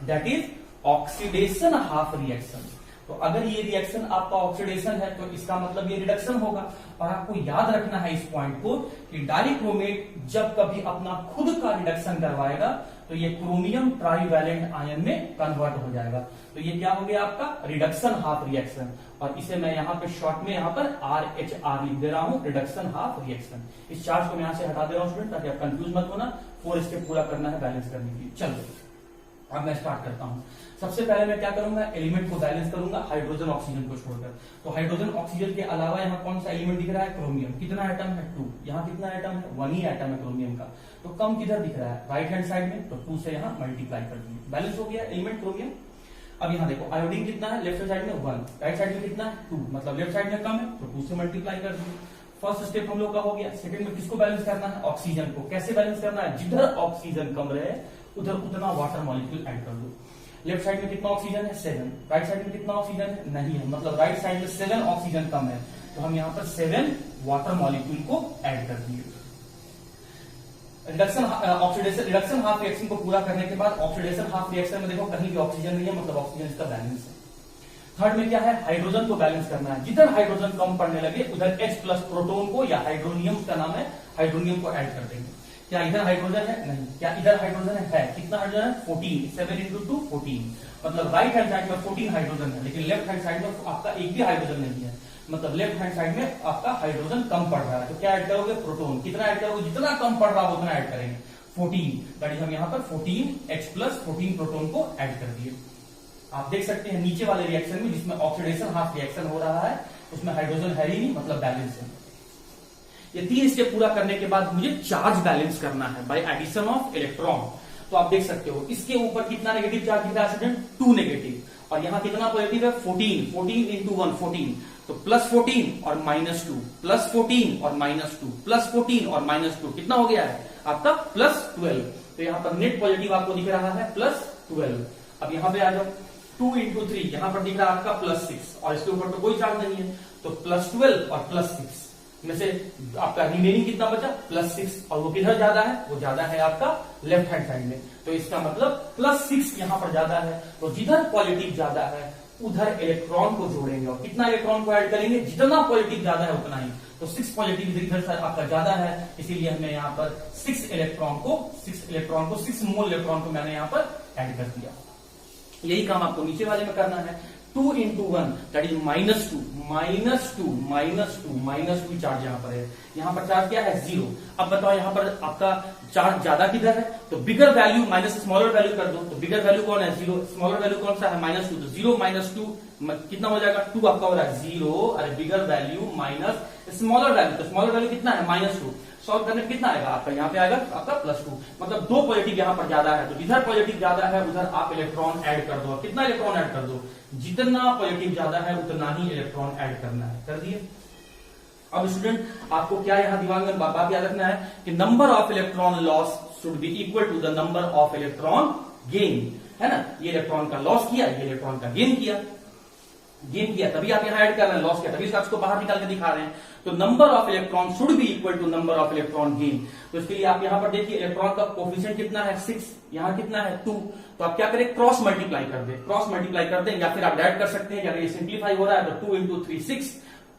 that is oxidation half reaction. तो अगर ये रिएक्शन आपका ऑक्सीडेशन है तो इसका मतलब ये रिडक्शन होगा। और आपको याद रखना है इस पॉइंट को कि डाइक्रोमेट जब कभी अपना खुद का रिडक्शन करवाएगा तो ये क्रोमियम ट्राइवैलेंट आयन में कन्वर्ट हो जाएगा। तो ये क्या हो गया आपका रिडक्शन हाफ रिएक्शन, और इसे मैं यहाँ पे शॉर्ट में यहाँ पर RHR लिख दे रहा हूँ, रिडक्शन हाफ रिएक्शन। इस चार्ज को मैं यहाँ से हटा दे रहा हूँ स्टूडेंट, ताकि आप कंफ्यूज मत होना। 4 स्टेप पूरा करना है बैलेंस करने के लिए। चलो अब मैं स्टार्ट करता हूँ। सबसे पहले मैं क्या करूंगा, एलिमेंट को बैलेंस करूंगा हाइड्रोजन ऑक्सीजन को छोड़कर। तो हाइड्रोजन ऑक्सीजन के अलावा यहाँ कौन सा एलिमेंट दिख रहा है, क्रोमियम। कितना एटम है, 2। यहाँ कितना एटम है, 1 ही एटम है क्रोमियम का। तो कम किधर दिख रहा है, राइट हैंड साइड में, तो 2 से यहाँ मल्टीप्लाई कर दिए, बैलेंस हो गया एलिमेंट क्रोमियम। अब यहाँ देखो आयोडीन कितना है, लेफ्ट साइड में 1, राइट साइड में कितना है 2, मतलब लेफ्ट साइड में कम है तो 2 से मल्टीप्लाई कर दिए। फर्स्ट स्टेप हम लोग का हो गया। सेकंड में किसको बैलेंस करना है, ऑक्सीजन को। कैसे बैलेंस करना है, जिधर ऑक्सीजन कम रहे उधर उतना वाटर मॉलिक्यूल ऐड कर दो। लेफ्ट साइड में कितना ऑक्सीजन है, 7, राइट साइड में कितना ऑक्सीजन है, नहीं है, मतलब राइट साइड में 7 ऑक्सीजन कम है, तो हम यहाँ पर 7 वाटर मॉलिक्यूल को ऐड कर दिए। Reduction oxidation reduction half reaction को पूरा करने के बाद ऑक्सीडेशन हाफ रिएक्शन में देखो कहीं भी ऑक्सीजन नहीं है, मतलब ऑक्सीजन इसका बैलेंस है। थर्ड में क्या है, हाइड्रोजन को बैलेंस करना है। जिधर हाइड्रोजन कम पड़ने लगे उधर H प्लस प्रोटोन को या हाइड्रोनियम का नाम है, हाइड्रोनियम को ऐड कर देंगे। क्या इधर हाइड्रोजन है, नहीं। क्या इधर हाइड्रोजन है, कितना हाइड्रोजन है, 14, 7 into 2 14, मतलब राइट हैंड साइड में 14 हाइड्रोजन है, लेकिन लेफ्ट हैंड साइड में आपका एक भी हाइड्रोजन नहीं है, मतलब लेफ्ट हैंड साइड में आपका हाइड्रोजन कम पड़ रहा है। तो क्या ऐड करोगे, प्रोटोन। कितना ऐड करोगे, जितना कम पड़ रहा है उतना ऐड करेंगे, 14, दैट इज हम यहाँ पर 14 H प्लस 14 प्रोटोन को ऐड कर दिए। आप देख सकते हैं नीचे वाले रिएक्शन में जिसमें ऑक्सीडेशन हाफ रिएक्शन हो रहा है उसमें हाइड्रोजन है ही नहीं, मतलब बैलेंस है। ये 3 स्टेप पूरा करने के बाद मुझे चार्ज बैलेंस करना है बाय एडिशन ऑफ इलेक्ट्रॉन। तो आप देख सकते हो इसके ऊपर कितना नेगेटिव चार्ज दिख रहा है स्टूडेंट, 2 नेगेटिव, और यहाँ कितना पॉजिटिव है, 14 into 1 14, तो प्लस 14 और -2, प्लस 14 और -2, प्लस 14 और -2, कितना हो गया है आपका प्लस 12। तो यहाँ पर नेट पॉजिटिव आपको दिख रहा है प्लस 12। अब यहाँ पे आ जाओ, 2 into 3, यहाँ पर दिख रहा है आपका प्लस 6, और इसके ऊपर तो कोई चार्ज नहीं है, तो प्लस 12 और प्लस 6 में से आपका रिमेनिंग कितना बचा, प्लस 6, और वो किधर ज्यादा है, वो ज्यादा है आपका लेफ्ट हैंड साइड में। तो इसका मतलब प्लस 6 यहाँ पर ज्यादा है, तो जिधर पॉजिटिव ज्यादा है उधर इलेक्ट्रॉन को जोड़ेंगे, और कितना इलेक्ट्रॉन को ऐड करेंगे, जितना पॉजिटिव ज्यादा है उतना ही। तो 6 पॉजिटिव इधर से आपका ज्यादा है, इसीलिए हमने यहाँ पर 6 इलेक्ट्रॉन को 6 मोल इलेक्ट्रॉन को मैंने यहाँ पर ऐड कर दिया। यही काम आपको नीचे वाले में करना है। 2 into 1 दैट इज -2 चार्ज यहाँ पर है। यहाँ पर चार्ज क्या है, 0। अब बताओ यहाँ पर आपका चार्ज ज्यादा किधर है, तो बिगर वैल्यू माइनस स्मॉलर वैल्यू कर दो। तो बिगर वैल्यू कौन है, 0, स्मॉलर वैल्यू कौन सा है, -2, तो 0 -2 कितना हो जाएगा, 2 आपका हो रहा है 0, अरे बिगर वैल्यू माइनस स्मॉलर वैल्यू, तो स्मॉलर वैल्यू कितना है, -2, सॉल्व करने में कितना आएगा आपका, यहाँ पे आएगा आपका +2, मतलब 2 पॉजिटिव यहाँ पर ज्यादा है, तो जिधर पॉजिटिव ज्यादा है उधर आप इलेक्ट्रॉन ऐड कर दो। कितना इलेक्ट्रॉन ऐड कर दो, जितना पॉजिटिव ज्यादा है उतना ही इलेक्ट्रॉन ऐड करना है, कर दिए। अब स्टूडेंट आपको क्या यहाँ दिमाग में बात याद रखना है कि number of electron loss should be equal to the number of electron gain, है ना। ये इलेक्ट्रॉन का लॉस किया, ये इलेक्ट्रॉन का गेन किया, तभी आप यहाँ ऐड कर रहे हैं, लॉस किया तभी इसको बाहर निकाल के दिखा रहे हैं। तो number of electron should be equal to number of electron gain. तो इसके लिए आप यहाँ पर देखिए इलेक्ट्रॉन का कोफिशिएंट कितना है, 6, यहाँ कितना है 2, तो आप क्या करें, क्रॉस मल्टीप्लाई कर दें, या फिर आप डायरेक्ट कर सकते हैं कि अगर ये सिंप्लीफाई हो रहा है तो 2 into 3 6,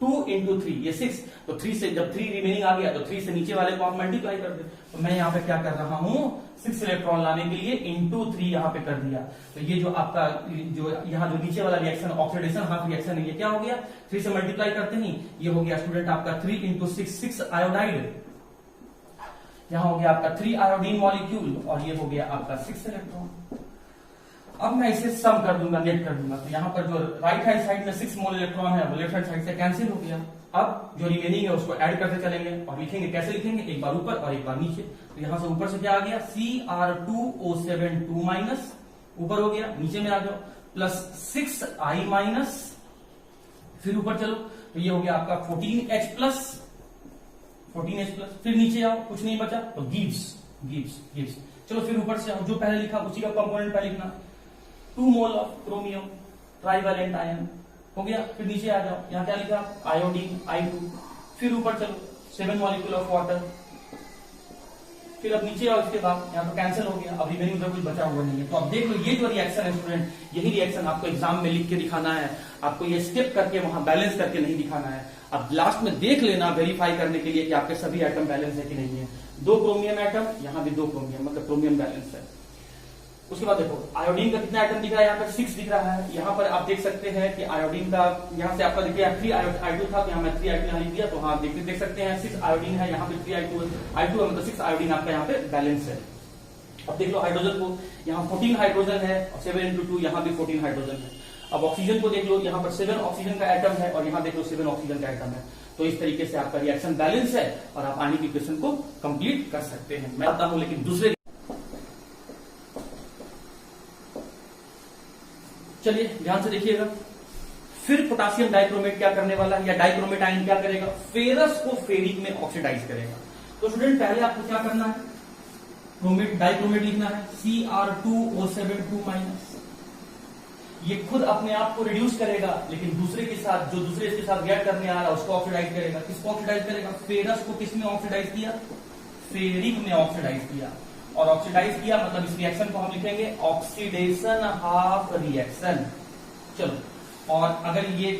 2 इंटू 3 ये 6, तो 3 से जब 3 रिमेनिंग आ गया तो 3 से नीचे वाले को आप मल्टीप्लाई कर दे। तो मैं यहाँ पे क्या कर रहा हूँ, 6 इलेक्ट्रॉन लाने के लिए इंटू 3 यहाँ पे कर दिया। तो ये जो आपका जो यहाँ जो नीचे वाला रिएक्शन ऑक्सीडेशन हाफ रिएक्शन है, ये क्या हो गया, 3 से मल्टीप्लाई करते ही ये हो गया स्टूडेंट आपका 3 इंटू 6 आयोडाइड, यहाँ हो गया आपका 3 आयोडीन मॉलिक्यूल, और ये हो गया आपका 6 इलेक्ट्रॉन। अब मैं इसे सम कर दूंगा, नेट कर दूंगा, तो यहाँ पर जो राइट हैंड साइड में 6 मोल इलेक्ट्रॉन है वो लेफ्ट हैंड साइड से कैंसिल हो गया। अब जो रिमेनिंग है उसको ऐड करते चलेंगे और लिखेंगे, कैसे लिखेंगे, एक बार ऊपर और एक बार नीचे। तो यहाँ से ऊपर से क्या आ गया, Cr2O7 2 माइनस, ऊपर हो गया, नीचे में आ जाओ प्लस 6I माइनस, फिर ऊपर चलो तो ये हो गया आपका 14H प्लस, 14H प्लस, फिर नीचे आओ, कुछ नहीं बचा तो गिव्स। चलो फिर ऊपर से आओ, जो पहले लिखा उसी का कंपोनेंट पहले लिखना, 2 mole of chromium trivalent ion हो गया। फिर नीचे आ जाओ, यहाँ क्या लिखा, आयोडीन I2, फिर ऊपर चलो 7 मॉलिक्यूल ऑफ वाटर, फिर अब नीचे आओ, इसके बाद यहाँ तो कैंसिल हो गया, अब रिमेनिंग उधर कुछ बचा हुआ नहीं है। तो अब देख लो ये जो रिएक्शन है स्टूडेंट, यही रिएक्शन आपको एग्जाम में लिख के दिखाना है, आपको ये स्टेप करके वहां बैलेंस करके नहीं दिखाना है। अब लास्ट में देख लेना वेरीफाई करने के लिए कि आपके सभी एटम बैलेंस है कि नहीं है। 2 क्रोमियम एटम, यहाँ भी 2 क्रोमियम, मतलब क्रोमियम बैलेंस है। उसके बाद देखो आयोडीन का कितना एटम दिख रहा है, यहाँ पर 6 दिख रहा है। यहाँ पर आप देख सकते हैं कि आयोडीन का यहाँ से आपका दिख रहा है 3I2 था, तो यहाँ मैं 3I2 यहाँ लिख दिया, तो हाँ देख सकते हैं 6 आयोडीन है, यहाँ पे 3I2 है, मतलब 6 आयोडीन आपका यहाँ पे बैलेंस है। अब देख लो हाइड्रोजन को, यहाँ 14 हाइड्रोजन है और 7 इंटू 2 यहाँ भी 14 हाइड्रोजन है। अब ऑक्सीजन को देख लो, यहाँ पर 7 ऑक्सीजन का एटम है और यहाँ देख लो 7 ऑक्सीजन का एटम है। तो इस तरीके से आपका रिएक्शन बैलेंस है और आप आने की क्वेश्चन को कंप्लीट कर सकते हैं। मैं आता हूं लेकिन दूसरे, चलिए ध्यान से देखिएगा। फिर पोटासियम डाइक्रोमेट क्या करने वाला है, या डाइक्रोमेट आयन क्या करेगा, फेरस को फेरिक में ऑक्सीडाइज करेगा। तो स्टूडेंट पहले आपको क्या करना है, क्रोमेट डाइक्रोमेट लिखना है, Cr2O7 2 माइनस। ये खुद अपने आप को रिड्यूस करेगा, लेकिन दूसरे के साथ जो दूसरे इसके साथ रिएक्ट करने आ रहा है उसको ऑक्सीडाइज करेगा। किसको ऑक्सीडाइज करेगा, फेरस को किसमें ऑक्सीडाइज किया, फेरिक में ऑक्सीडाइज किया। और ऑक्सीडाइज किया मतलब इस रिएक्शन को हम लिखेंगे ऑक्सीडेशन हाफ रिएक्शन। चलो, और अगर ये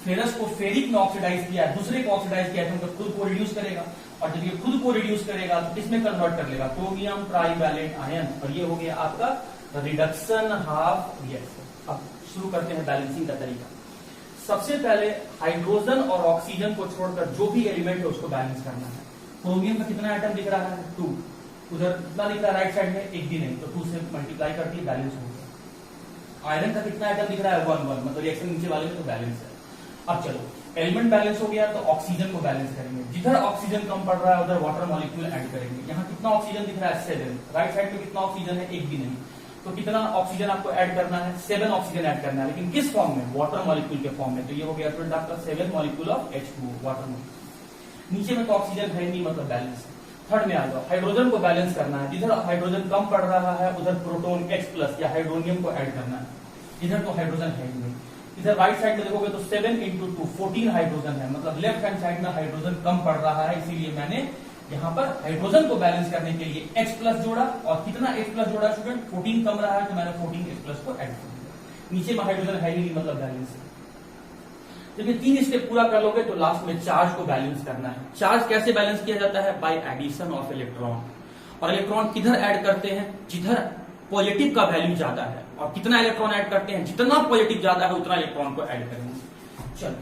फेरस को फेरिक में ऑक्सीडाइज किया, दूसरे को ऑक्सीडाइज किया तो खुद को रिड्यूस करेगा, और जब ये खुद को रिड्यूस करेगा तो किसमें कन्वर्ट कर लेगा, क्रोमियम ट्राइवैलेंट आयन, और ये हो गया आपका रिडक्शन हाफ रिएक्शन। अब शुरू करते हैं बैलेंसिंग का तरीका। सबसे पहले हाइड्रोजन और ऑक्सीजन को छोड़कर जो भी एलिमेंट है उसको बैलेंस करना है। क्रोमियम का कितना एटम दिख रहा है, 2, उधर कितना दिख रहा है राइट साइड में, एक भी नहीं, तो 2 से मल्टीप्लाई करके बैलेंस हो गया। आयरन का कितना एटम दिख रहा है, 1 1, मतलब रिएक्शन नीचे वाले में तो बैलेंस है। अब चलो एलिमेंट बैलेंस हो गया तो ऑक्सीजन को बैलेंस करेंगे। जिधर ऑक्सीजन कम पड़ रहा है उधर वाटर मॉलिक्यूल ऐड करेंगे। यहाँ कितना ऑक्सीजन दिख रहा है, 7, राइट साइड में कितना ऑक्सीजन है, एक भी नहीं, तो कितना ऑक्सीजन आपको ऐड करना है, 7 ऑक्सीजन ऐड करना है, लेकिन किस फॉर्म में, वाटर मॉलिक्यूल के फॉर्म में। तो ये हो गया फ्रेंड आपका 7 molecule of H2O, water molecule. नीचे में तो ऑक्सीजन है नहीं, मतलब बैलेंस है। थर्ड में आ जाओ, हाइड्रोजन को बैलेंस करना है। जिधर हाइड्रोजन कम पड़ रहा है उधर प्रोटॉन H+ या हाइड्रोनियम को ऐड करना है। इधर तो हाइड्रोजन है ही नहीं। इधर राइट साइड में देखोगे तो 7 इंटू 2 14 हाइड्रोजन है, मतलब लेफ्ट हैंड साइड में हाइड्रोजन कम पड़ रहा है, इसीलिए मैंने यहाँ पर हाइड्रोजन को बैलेंस करने के लिए H+ जोड़ा। और कितना H+ जोड़ा स्टूडेंट, 14 कम रहा है तो मैंने 14H+ को ऐड कर दिया। नीचे में हाइड्रोजन है ही नहीं, मतलब बैलेंस है। जब ये 3 स्टेप पूरा कर लोगे तो लास्ट में चार्ज को बैलेंस करना है। चार्ज कैसे बैलेंस किया जाता है, बाय एडिशन ऑफ इलेक्ट्रॉन। और इलेक्ट्रॉन किधर ऐड करते हैं, जिधर पॉजिटिव का वैल्यू ज्यादा है। और कितना इलेक्ट्रॉन ऐड करते हैं, जितना पॉजिटिव ज्यादा है उतना इलेक्ट्रॉन को ऐड करेंगे। चलो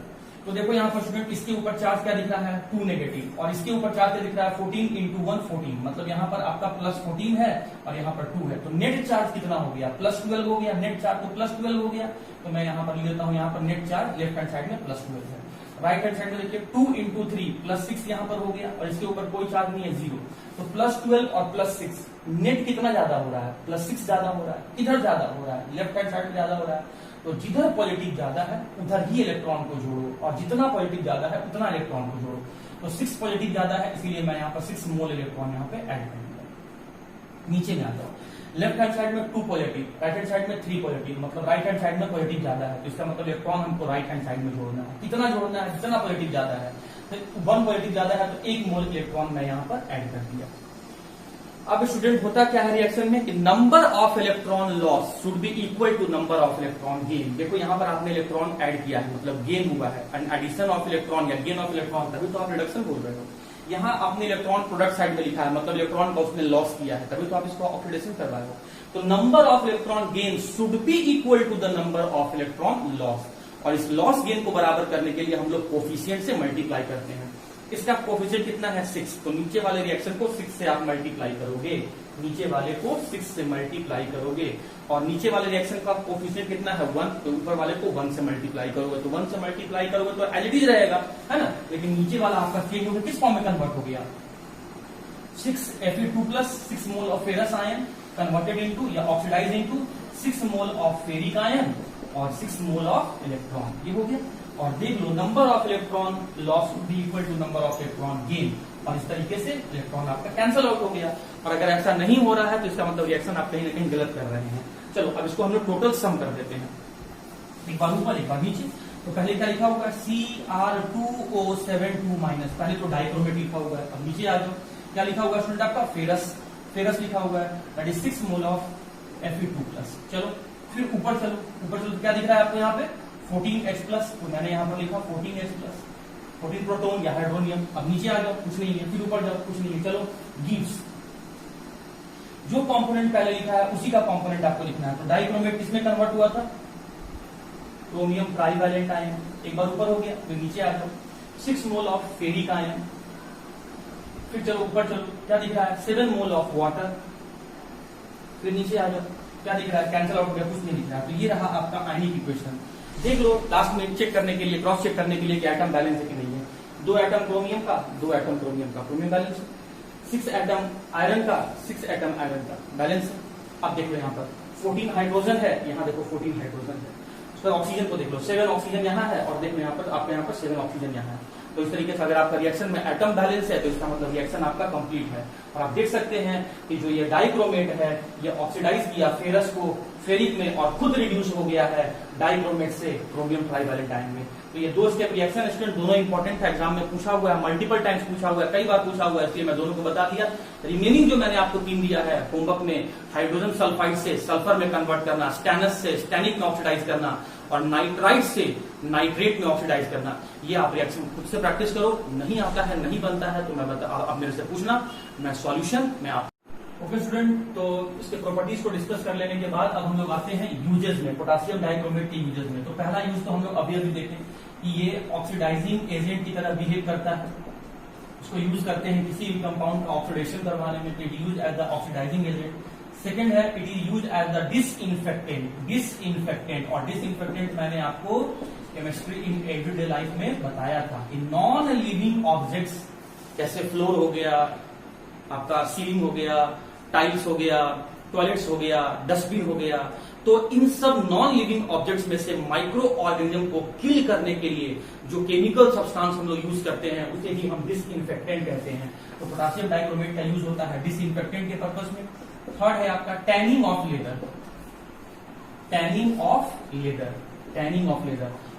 तो देखो यहाँ पर स्टूडेंट इसके ऊपर चार्ज क्या दिख रहा है, 2 नेगेटिव, और इसके ऊपर चार्ज क्या दिख रहा है, 14 इंटू 1 14, मतलब यहाँ पर आपका +14 है और यहाँ पर 2 है। तो नेट चार्ज कितना हो गया, +12 हो गया। नेट चार्ज तो +12 हो गया, तो मैं यहाँ पर लिख देता हूँ, यहाँ पर net charge left hand side में +12 है। राइट हैंड साइड में देखिए 2 इंटू 3 +6 यहाँ पर हो गया, और इसके ऊपर कोई चार्ज नहीं है, 0। तो +12 और +6 नेट कितना ज्यादा हो रहा है, +6 ज्यादा हो रहा है। किधर ज्यादा हो रहा है, लेफ्ट हैंड साइड में ज्यादा हो रहा है। तो जिधर पॉजिटिव ज्यादा है उधर ही इलेक्ट्रॉन को जोड़ो, और जितना पॉजिटिव ज्यादा है उतना इलेक्ट्रॉन को जोड़ो। तो 6 पॉजिटिव ज्यादा है, इसलिए मैं यहाँ पर 6 मोल इलेक्ट्रॉन यहाँ पे ऐड कर दूंगा। नीचे में आता हूँ, लेफ्ट हैंड साइड में 2 पॉजिटिव, राइट हैंड साइड में 3 पॉजिटिव, मतलब राइट हैंड साइड में पॉजिटिव ज्यादा है, तो इसका मतलब इलेक्ट्रॉन हमको राइट हैंड साइड में जोड़ना है। कितना जोड़ना है, जितना पॉजिटिव ज्यादा है। तो 1 पॉजिटिव ज्यादा है तो 1 मोल इलेक्ट्रॉन मैं यहाँ पर ऐड कर दिया। अब स्टूडेंट होता क्या है रिएक्शन में कि number of electron loss should be equal to number of electron gain. देखो यहाँ पर आपने इलेक्ट्रॉन ऐड किया है, मतलब गेन हुआ है, एंड एडिशन ऑफ इलेक्ट्रॉन या गेन ऑफ इलेक्ट्रॉन, तभी तो आप रिडक्शन बोल रहे हो। यहाँ आपने इलेक्ट्रॉन प्रोडक्ट साइड में लिखा है, मतलब इलेक्ट्रॉन का उसने लॉस किया है, तभी तो आप इसको ऑक्सीडेशन कर रहे हो। तो number of electron gain should be equal to the number of electron loss, और इस लॉस गेन को बराबर करने के लिए हम लोग कोफिशिएंट से मल्टीप्लाई करते हैं। इसका कोफिशिएंट कितना है 6, तो नीचे वाले रिएक्शन को 6 से आप मल्टीप्लाई करोगे, नीचे वाले को 6 से मल्टीप्लाई करोगे, और नीचे वाले रिएक्शन का कोफिशिएंट कितना है 1, तो ऊपर वाले को 1 से मल्टीप्लाई करोगे, तो 1 से मल्टीप्लाई करोगे तो एज इट इज रहेगा, है ना। लेकिन नीचे वाला आपका चेंज होकर किस फॉर्म में कन्वर्ट हो गया, 6 Fe2+ 6 mole of ferrous ion converted into या oxidise into 6 mole of ferric ion और 6 मोल ऑफ इलेक्ट्रॉन, ये हो गया। और देख लो number of electron loss would be equal to number of electron gain, और इस तरीके से इलेक्ट्रॉन आपका कैंसिल आउट हो गया। और अगर ऐसा नहीं हो रहा है तो इसका मतलब रिएक्शन आप कहीं ना कहीं गलत कर रहे हैं। चलो अब इसको हम लोग टोटल सम कर देते हैं, एक बार ऊपर एक बार नीचे। तो पहले क्या लिखा होगा Cr2O72 माइनस, पहले तो डाइक्रोमेट लिखा हुआ है। अब नीचे आ जाओ, क्या लिखा हुआ स्टूडेंट आपका फेरस लिखा हुआ है, that is 6 mole of Fe2+। चलो फिर ऊपर चलो, तो क्या दिख रहा है आपको यहाँ पे 14H+, तो मैंने यहाँ पर लिखा 14H+, 14 प्रोटॉन या हाइड्रोनियम। अब नीचे आ जाओ, कुछ नहीं है, फिर ऊपर जाओ, कुछ नहीं है। चलो गिव्स, जो कंपोनेंट पहले लिखा है उसी का कंपोनेंट आपको लिखना है। तो डाइक्रोमेट किसमें कन्वर्ट हुआ था, क्रोमियम ट्राइवैलेंट आयन, एक बार ऊपर हो गया, फिर नीचे आ जाओ 6 मोल ऑफ फेरिक आयन, फिर चलो ऊपर चलो, क्या दिख रहा है 7 मोल ऑफ वाटर, फिर नीचे आ जाओ, क्या दिख रहा है कैंसिल आउट हो गया, कुछ नहीं दिख रहा। तो ये रहा आपका आयनिक इक्वेशन। देख लो लास्ट में चेक करने के लिए, क्रॉस चेक करने के लिए कि एटम बैलेंस है कि नहीं है। 2 एटम क्रोमियम का, 2 एटम क्रोमियम का, क्रोमियम बैलेंस। 6 एटम आयरन का, 6 एटम आयरन का बैलेंस है। अब देख लो यहाँ पर 14 हाइड्रोजन है, यहाँ देखो 14 हाइड्रोजन है। उसका ऑक्सीजन को देख लो, 7 ऑक्सीजन यहाँ है, और देखो यहाँ पर आपके यहाँ पर 7 ऑक्सीजन यहाँ है। तो इस तरीके से अगर आपका रिएक्शन में एटम बैलेंस है तो इसका मतलब रिएक्शन आपका कंप्लीट है। और आप देख सकते हैं कि जो ये डाइक्रोमेट है ये ऑक्सीडाइज किया फेरस को फेरिक में और खुद रिड्यूस हो गया है डाइक्रोमेट से क्रोमियम ट्राइवैलेंट आयन में। तो ये 2 स्टेप रिएक्शन स्टूडेंट दोनों इंपॉर्टेंट है, एग्जाम में पूछा हुआ है, मल्टीपल टाइम्स पूछा हुआ है, कई बार पूछा हुआ है, इसलिए मैं दोनों को बता दिया। रिमेनिंग जो मैंने आपको 3 दिया है होमवर्क में, हाइड्रोजन सल्फाइड से सल्फर में कन्वर्ट करना, स्टैनस से स्टैनिक में ऑक्सीडाइज करना, और नाइट्राइट से नाइट्रेट में ऑक्सीडाइज करना, ये आप रिएक्शन खुद से प्रैक्टिस करो। नहीं आता है, नहीं बनता है तो मैं बता, आप मेरे से पूछना, मैं सॉल्यूशन में आप। ओके स्टूडेंट, तो इसके प्रॉपर्टीज को डिस्कस कर लेने के बाद अब हम लोग आते हैं यूजेस में, पोटेशियम डाइक्रोमेट के यूजेस में। तो पहला यूज तो हम लोग अभी देखें कि ये ऑक्सीडाइजिंग एजेंट की तरह बिहेव करता है, उसको यूज करते हैं किसी भी कंपाउंड का ऑक्सीडेशन करवाने में, it use as the oxidising agent. Second है it is use as the disinfectant, और डिसइंफेक्टेंट मैंने आपको केमिस्ट्री इन एवरीडे लाइफ में बताया था कि नॉन लिविंग ऑब्जेक्ट्स जैसे फ्लोर हो गया, आपका सीलिंग हो गया, टाइल्स हो गया, टॉयलेट्स हो गया, डस्टबिन हो गया, तो इन सब नॉन लिविंग ऑब्जेक्ट्स में से माइक्रो ऑर्गेनिज्म को किल करने के लिए जो केमिकल सब्सटेंस हम लोग यूज करते हैं उसे ही हम डिसइंफेक्टेंट कहते हैं। तो पोटेशियम डाइक्रोमेट का यूज होता है डिसइंफेक्टेंट के पर्पस में। थर्ड है आपका tanning of leather, tanning of leather.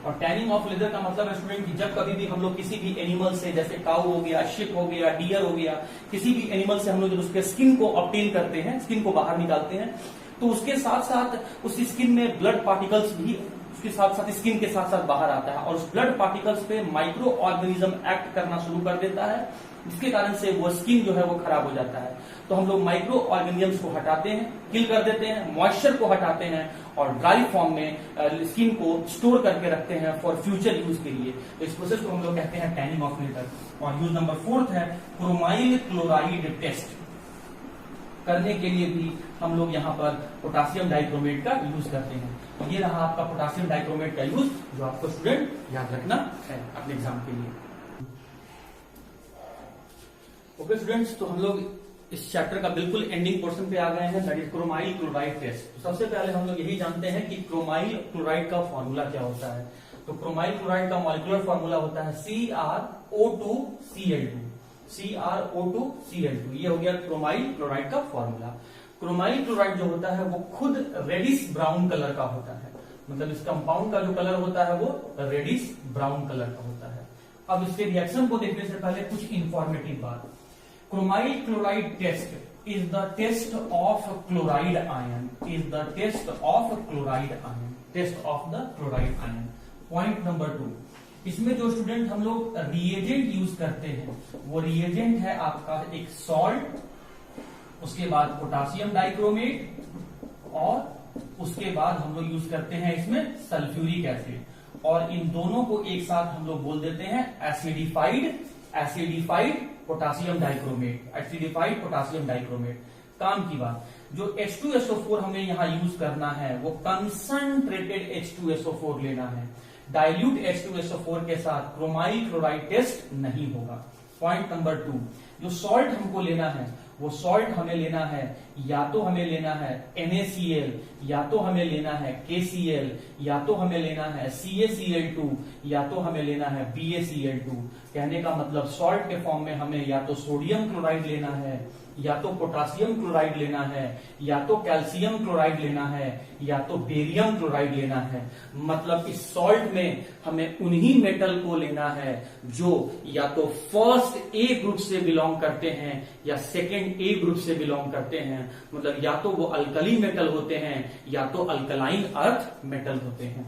और टैनिंग ऑफ लेदर का मतलब है स्टूडेंट कि जब कभी भी हम लोग किसी भी एनिमल से, जैसे काऊ हो गया, शिप हो गया, डियर हो गया, किसी भी एनिमल से हम लोग जब उसके स्किन को ऑब्टेन करते हैं, स्किन को बाहर निकालते हैं, तो उसके साथ साथ उस स्किन में ब्लड पार्टिकल्स भी उसके साथ साथ स्किन के साथ साथ बाहर आता है, और उस ब्लड पार्टिकल्स पे माइक्रो ऑर्गेनिज्म एक्ट करना शुरू कर देता है, जिसके कारण से वो स्किन जो है वो खराब हो जाता है। तो हम लोग माइक्रो ऑर्गेनिजम्स को हटाते हैं, किल कर देते हैं, मॉइस्चर को हटाते हैं, और ड्राई फॉर्म में स्किन को स्टोर करके रखते हैं फॉर फ्यूचर यूज के लिए। तो इस प्रोसेस को हम लोग कहते हैं टैनिंग ऑफ लेदर। और यूज नंबर 4 है क्रोमाइल क्लोराइड टेस्ट करने के लिए भी हम लोग यहाँ पर पोटेशियम डाइक्रोमेट का यूज करते हैं। तो ये रहा आपका पोटेशियम डाइक्रोमेट का यूज, जो आपको स्टूडेंट याद रखना है अपने एग्जाम के लिए। ओके स्टूडेंट्स, तो हम लोग इस चैप्टर का बिल्कुल एंडिंग पोर्शन पे आ गए हैं, that is chromyl chloride test. तो सबसे पहले हम लोग यही जानते हैं कि क्रोमाइल क्लोराइड का फॉर्मूला क्या होता है। तो क्रोमाइल क्लोराइड का मॉलिक्यूलर फॉर्मूला होता है CrO2Cl2, CrO2Cl2। ये हो गया क्रोमाइल क्लोराइड का फॉर्मूला। क्रोमाइल क्लोराइड जो होता है वो खुद रेडिश ब्राउन कलर का होता है, मतलब इस कंपाउंड का जो कलर होता है वो रेडिश ब्राउन कलर का होता है। अब इसके रिएक्शन को देखने से पहले कुछ इंफॉर्मेटिव बात chromyl chloride test is the test of chloride ion, is the test of chloride ion, test of the chloride ion. Point number 2, इसमें जो स्टूडेंट हम लोग रिएजेंट यूज करते हैं वो रिएजेंट है आपका एक सॉल्ट, उसके बाद पोटासियम डाइक्रोमेट, और उसके बाद हम लोग यूज करते हैं इसमें सल्फ्यूरिक एसिड, और इन दोनों को एक साथ हम लोग बोल देते हैं acidified potassium dichromate, acidified potassium dichromate. काम की बात, जो H2SO4 हमें यहां यूज करना है वो कंसंट्रेटेड H2SO4 लेना है, डाइल्यूट H2SO4 के साथ क्रोमाइल क्लोराइड टेस्ट नहीं होगा। पॉइंट नंबर 2, जो सॉल्ट हमको लेना है वो सॉल्ट हमें लेना है, या तो हमें लेना है NaCl, या तो हमें लेना है KCl, या तो हमें लेना है CaCl2, या तो हमें लेना है BaCl2। कहने का मतलब सॉल्ट के फॉर्म में हमें या तो सोडियम क्लोराइड लेना है, या तो पोटासियम क्लोराइड लेना है, या तो कैल्शियम क्लोराइड लेना है, या तो बेरियम क्लोराइड लेना है। मतलब इस सॉल्ट में हमें उन्हीं मेटल को लेना है जो या तो फर्स्ट ए ग्रुप से बिलोंग करते हैं या सेकेंड ए ग्रुप से बिलोंग करते हैं। मतलब या तो वो अल्कली मेटल होते हैं या तो अल्कलाइन अर्थ मेटल होते हैं।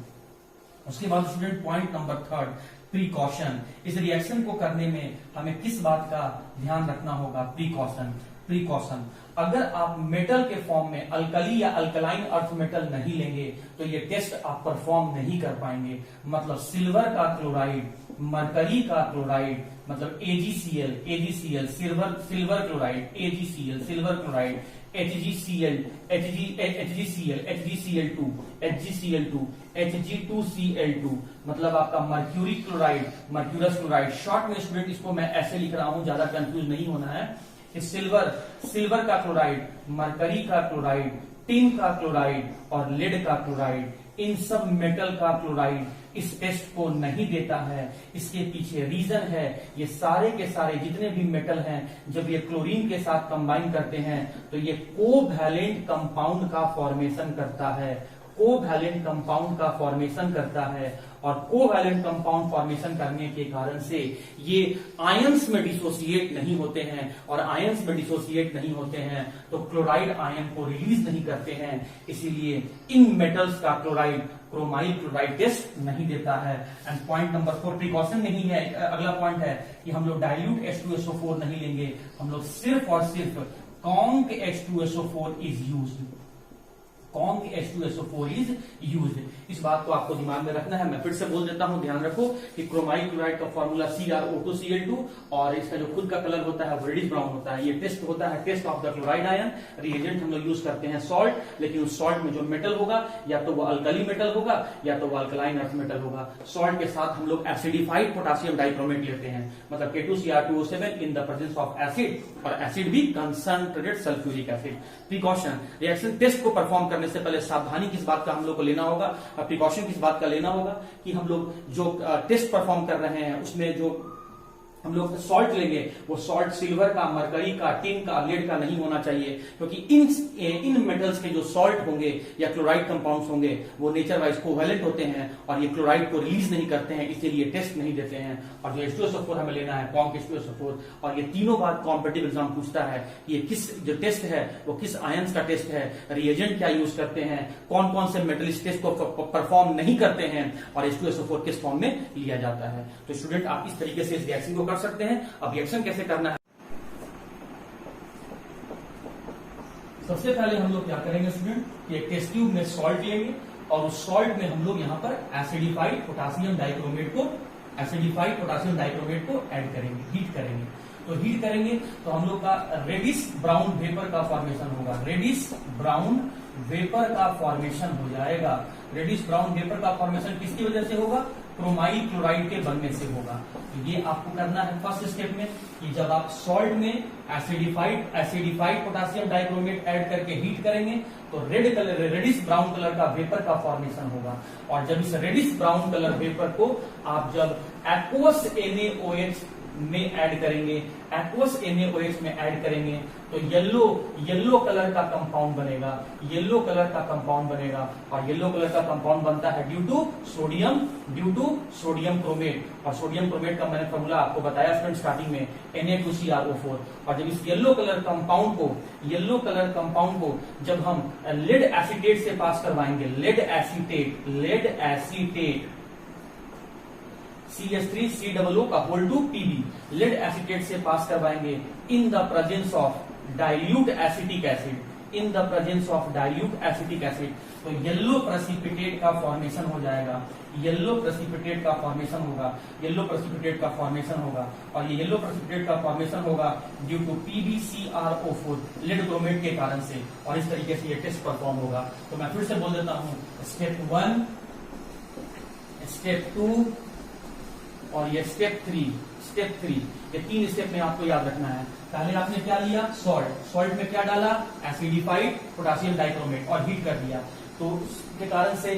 उसके बाद स्टूडेंट पॉइंट नंबर 3, प्रिकॉशन। इस रिएक्शन को करने में हमें किस बात का ध्यान रखना होगा? प्रिकॉशन। अगर आप मेटल के फॉर्म में अल्कली या अल्कलाइन अर्थ मेटल नहीं लेंगे तो ये टेस्ट आप परफॉर्म नहीं कर पाएंगे। मतलब सिल्वर का क्लोराइड, मरकरी का क्लोराइड, मतलब AgCl silver chloride, AgCl silver chloride, HgCl2, Hg2Cl2, मतलब आपका mercury chloride, mercurous chloride. Short में स्टूडेंट इसको मैं ऐसे लिख रहा हूं, ज्यादा कंफ्यूज नहीं होना है। सिल्वर का क्लोराइड, मरकरी का क्लोराइड, टिन का क्लोराइड और लेड का क्लोराइड, इन सब मेटल का क्लोराइड इस टेस्ट को नहीं देता है। इसके पीछे रीजन है, ये सारे के सारे जितने भी मेटल हैं जब ये क्लोरीन के साथ कंबाइन करते हैं तो ये कोवैलेंट कंपाउंड का फॉर्मेशन करता है, कोवैलेंट कंपाउंड का फॉर्मेशन करता है। और कोवैलेंट कंपाउंड फॉर्मेशन करने के कारण से ये आयंस में डिसोसिएट नहीं होते हैं, और आयंस में डिसोसिएट नहीं होते हैं तो क्लोराइड आयन को रिलीज नहीं करते हैं। इसीलिए इन मेटल्स का क्लोराइड क्रोमाइल क्लोराइड टेस्ट नहीं देता है। एंड पॉइंट नंबर 4, प्रिकॉशन नहीं है। अगला पॉइंट है कि हम लोग डाइल्यूट H2SO4 नहीं लेंगे, हम लोग सिर्फ और सिर्फ conc H2SO4 is used, conc H2SO4 is used. इस बात को आपको दिमाग में रखना है। मैं फिर से बोल देता हूं, ध्यान रखो कि क्रोमाइल क्लोराइड का फॉर्मूला CrO2Cl2, और इसका जो खुद का कलर होता है वो रेडिश ब्राउन होता है। ये टेस्ट होता है test of the chloride ion. Reagent हम लोग यूज करते हैं सॉल्ट, लेकिन उस सॉल्ट में जो मेटल होगा या तो वो अल्कली मेटल होगा या तो वो अल्कलाइन अर्थ मेटल होगा। सॉल्ट के साथ हम लोग एसिडिफाइड पोटासियम डाइक्रोमेट लेते हैं, मतलब K2Cr2O7 in the presence of acid, और एसिड भी concentrated sulphuric acid. Precaution, reaction test को परफॉर्म करने से पहले सावधानी किस बात का हम लोग को लेना होगा, प्रिकॉशन किस बात का लेना होगा कि हम लोग जो टेस्ट परफॉर्म कर रहे हैं उसमें जो हम लोग सॉल्ट लेंगे वो सॉल्ट सिल्वर का, मरकरी का, टिन का, लेड का नहीं होना चाहिए, क्योंकि इन मेटल्स के जो सॉल्ट होंगे या क्लोराइड कंपाउंड्स होंगे वो नेचर वाइज कोवैलेंट होते हैं और ये क्लोराइड को रिलीज नहीं करते हैं, इसीलिए टेस्ट नहीं देते हैं। और जो H2SO4 हमें लेना है कॉन्क H2SO4, और ये तीनों बात कॉम्पिटिटिव एग्जाम पूछता है कि ये किस जो टेस्ट है वो किस आयंस का टेस्ट है, रिएजेंट क्या यूज करते हैं, कौन कौन से मेटल इस टेस्ट को परफॉर्म नहीं करते हैं, और H2SO4 किस फॉर्म में लिया जाता है। तो स्टूडेंट आप इस तरीके से इस रिएक्शन को कर सकते हैं। अब रिएक्शन कैसे करना है, सबसे पहले हम लोग क्या करेंगे स्टूडेंट कि एक टेस्ट ट्यूब में सॉल्ट लेंगे और उस सॉल्ट में हम लोग यहां पर एसिडिफाइड पोटासियम डाइक्रोमेट को ऐड करेंगे, हीट करेंगे। तो हीट करेंगे तो हम लोग का रेडिश ब्राउन वेपर का फॉर्मेशन होगा, रेडिश ब्राउन वेपर का फॉर्मेशन हो जाएगा। रेडिश ब्राउन वेपर का फॉर्मेशन किसकी वजह से होगा? क्रोमाइल क्लोराइड के बनने से होगा। तो ये आपको करना है फर्स्ट स्टेप में कि जब आप सॉल्ट में एसिडिफाइड पोटासियम डाइक्रोमेट ऐड करके हीट करेंगे तो रेडिश ब्राउन कलर का वेपर का फॉर्मेशन होगा। और जब इस रेडिश ब्राउन कलर वेपर को आप जब एक्वस NaOH में ऐड करेंगे, एक्वस NaOH में ऐड करेंगे तो येलो कलर का कंपाउंड बनेगा, येलो कलर का कंपाउंड बनेगा। और येलो कलर का कंपाउंड बनता है ड्यू टू सोडियम क्रोमेट। और सोडियम क्रोमेट का मैंने फॉर्मूला आपको बताया स्टूडेंट स्टार्टिंग में, Na2CrO4। और जब इस येलो कलर कंपाउंड को जब हम लेड एसीटेट से पास करवाएंगे, लेड एसीटेट CH3COO का whole two Pb, lead acetate से पास करवाएंगे in the presence of dilute acetic acid, तो येलो प्रेसिपिटेट का फॉर्मेशन हो जाएगा, येलो प्रेसिपिटेट का फॉर्मेशन होगा। और ये येलो प्रेसिपिटेट का फॉर्मेशन होगा due to PbCrO4 lead chromate के कारण से। और इस तरीके से ये टेस्ट परफॉर्म होगा। तो मैं फिर से बोल देता हूं, स्टेप 1, स्टेप 2 और ये स्टेप 3, ये 3 स्टेप में आपको याद रखना है। पहले आपने क्या लिया, सॉल्ट में क्या डाला, एसिडिफाइड पोटेशियम डाइक्रोमेट और हीट कर दिया, तो उसके कारण से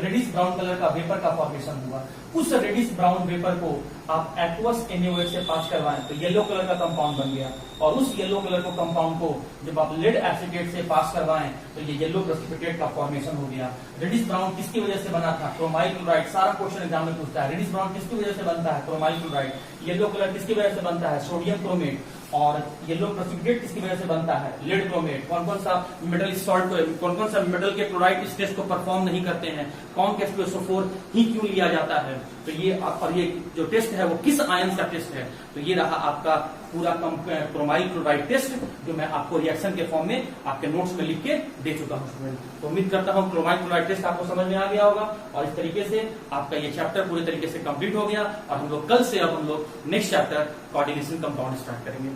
रेडिश ब्राउन कलर का वेपर का फॉर्मेशन हुआ। उस रेडिश ब्राउन वेपर को आप एक्वस NaOH से पास करवाएं तो येलो कलर का कंपाउंड बन गया। और उस येलो कलर को कंपाउंड को जब आप लेड एसिटेट से पास करवाएं तो ये येलो प्रेसिपिटेट का फॉर्मेशन हो गया। रेडिश ब्राउन किसकी वजह से बना था, क्रोमाइल क्लोराइड। सारा क्वेश्चन एग्जाम में पूछता है, रेडिश ब्राउन किसकी वजह से बनता है, क्रोमाइल क्लोराइड। येलो कलर किसकी वजह से बनता है, सोडियम क्रोमेट। और येलो प्रेसिपिटेट किसकी वजह से बनता है, लेड क्रोमेट। कौन कौन सा मेटल के क्लोराइड इस टेस्ट को परफॉर्म नहीं करते हैं, कौन H2SO4 ही क्यों लिया जाता है। तो ये और ये जो टेस्ट है वो किस आयन का टेस्ट है, तो ये रहा आपका पूरा क्रोमाइल क्लोराइड टेस्ट, जो मैं आपको रिएक्शन के फॉर्म में आपके नोट्स में लिख के दे चुका हूं स्टूडेंट। तो उम्मीद करता हूं क्रोमाइल क्लोराइड टेस्ट आपको समझ में आ गया होगा। और इस तरीके से आपका ये चैप्टर पूरे तरीके से कंप्लीट हो गया। और हम लोग कल से अब next chapter coordination compound start करेंगे।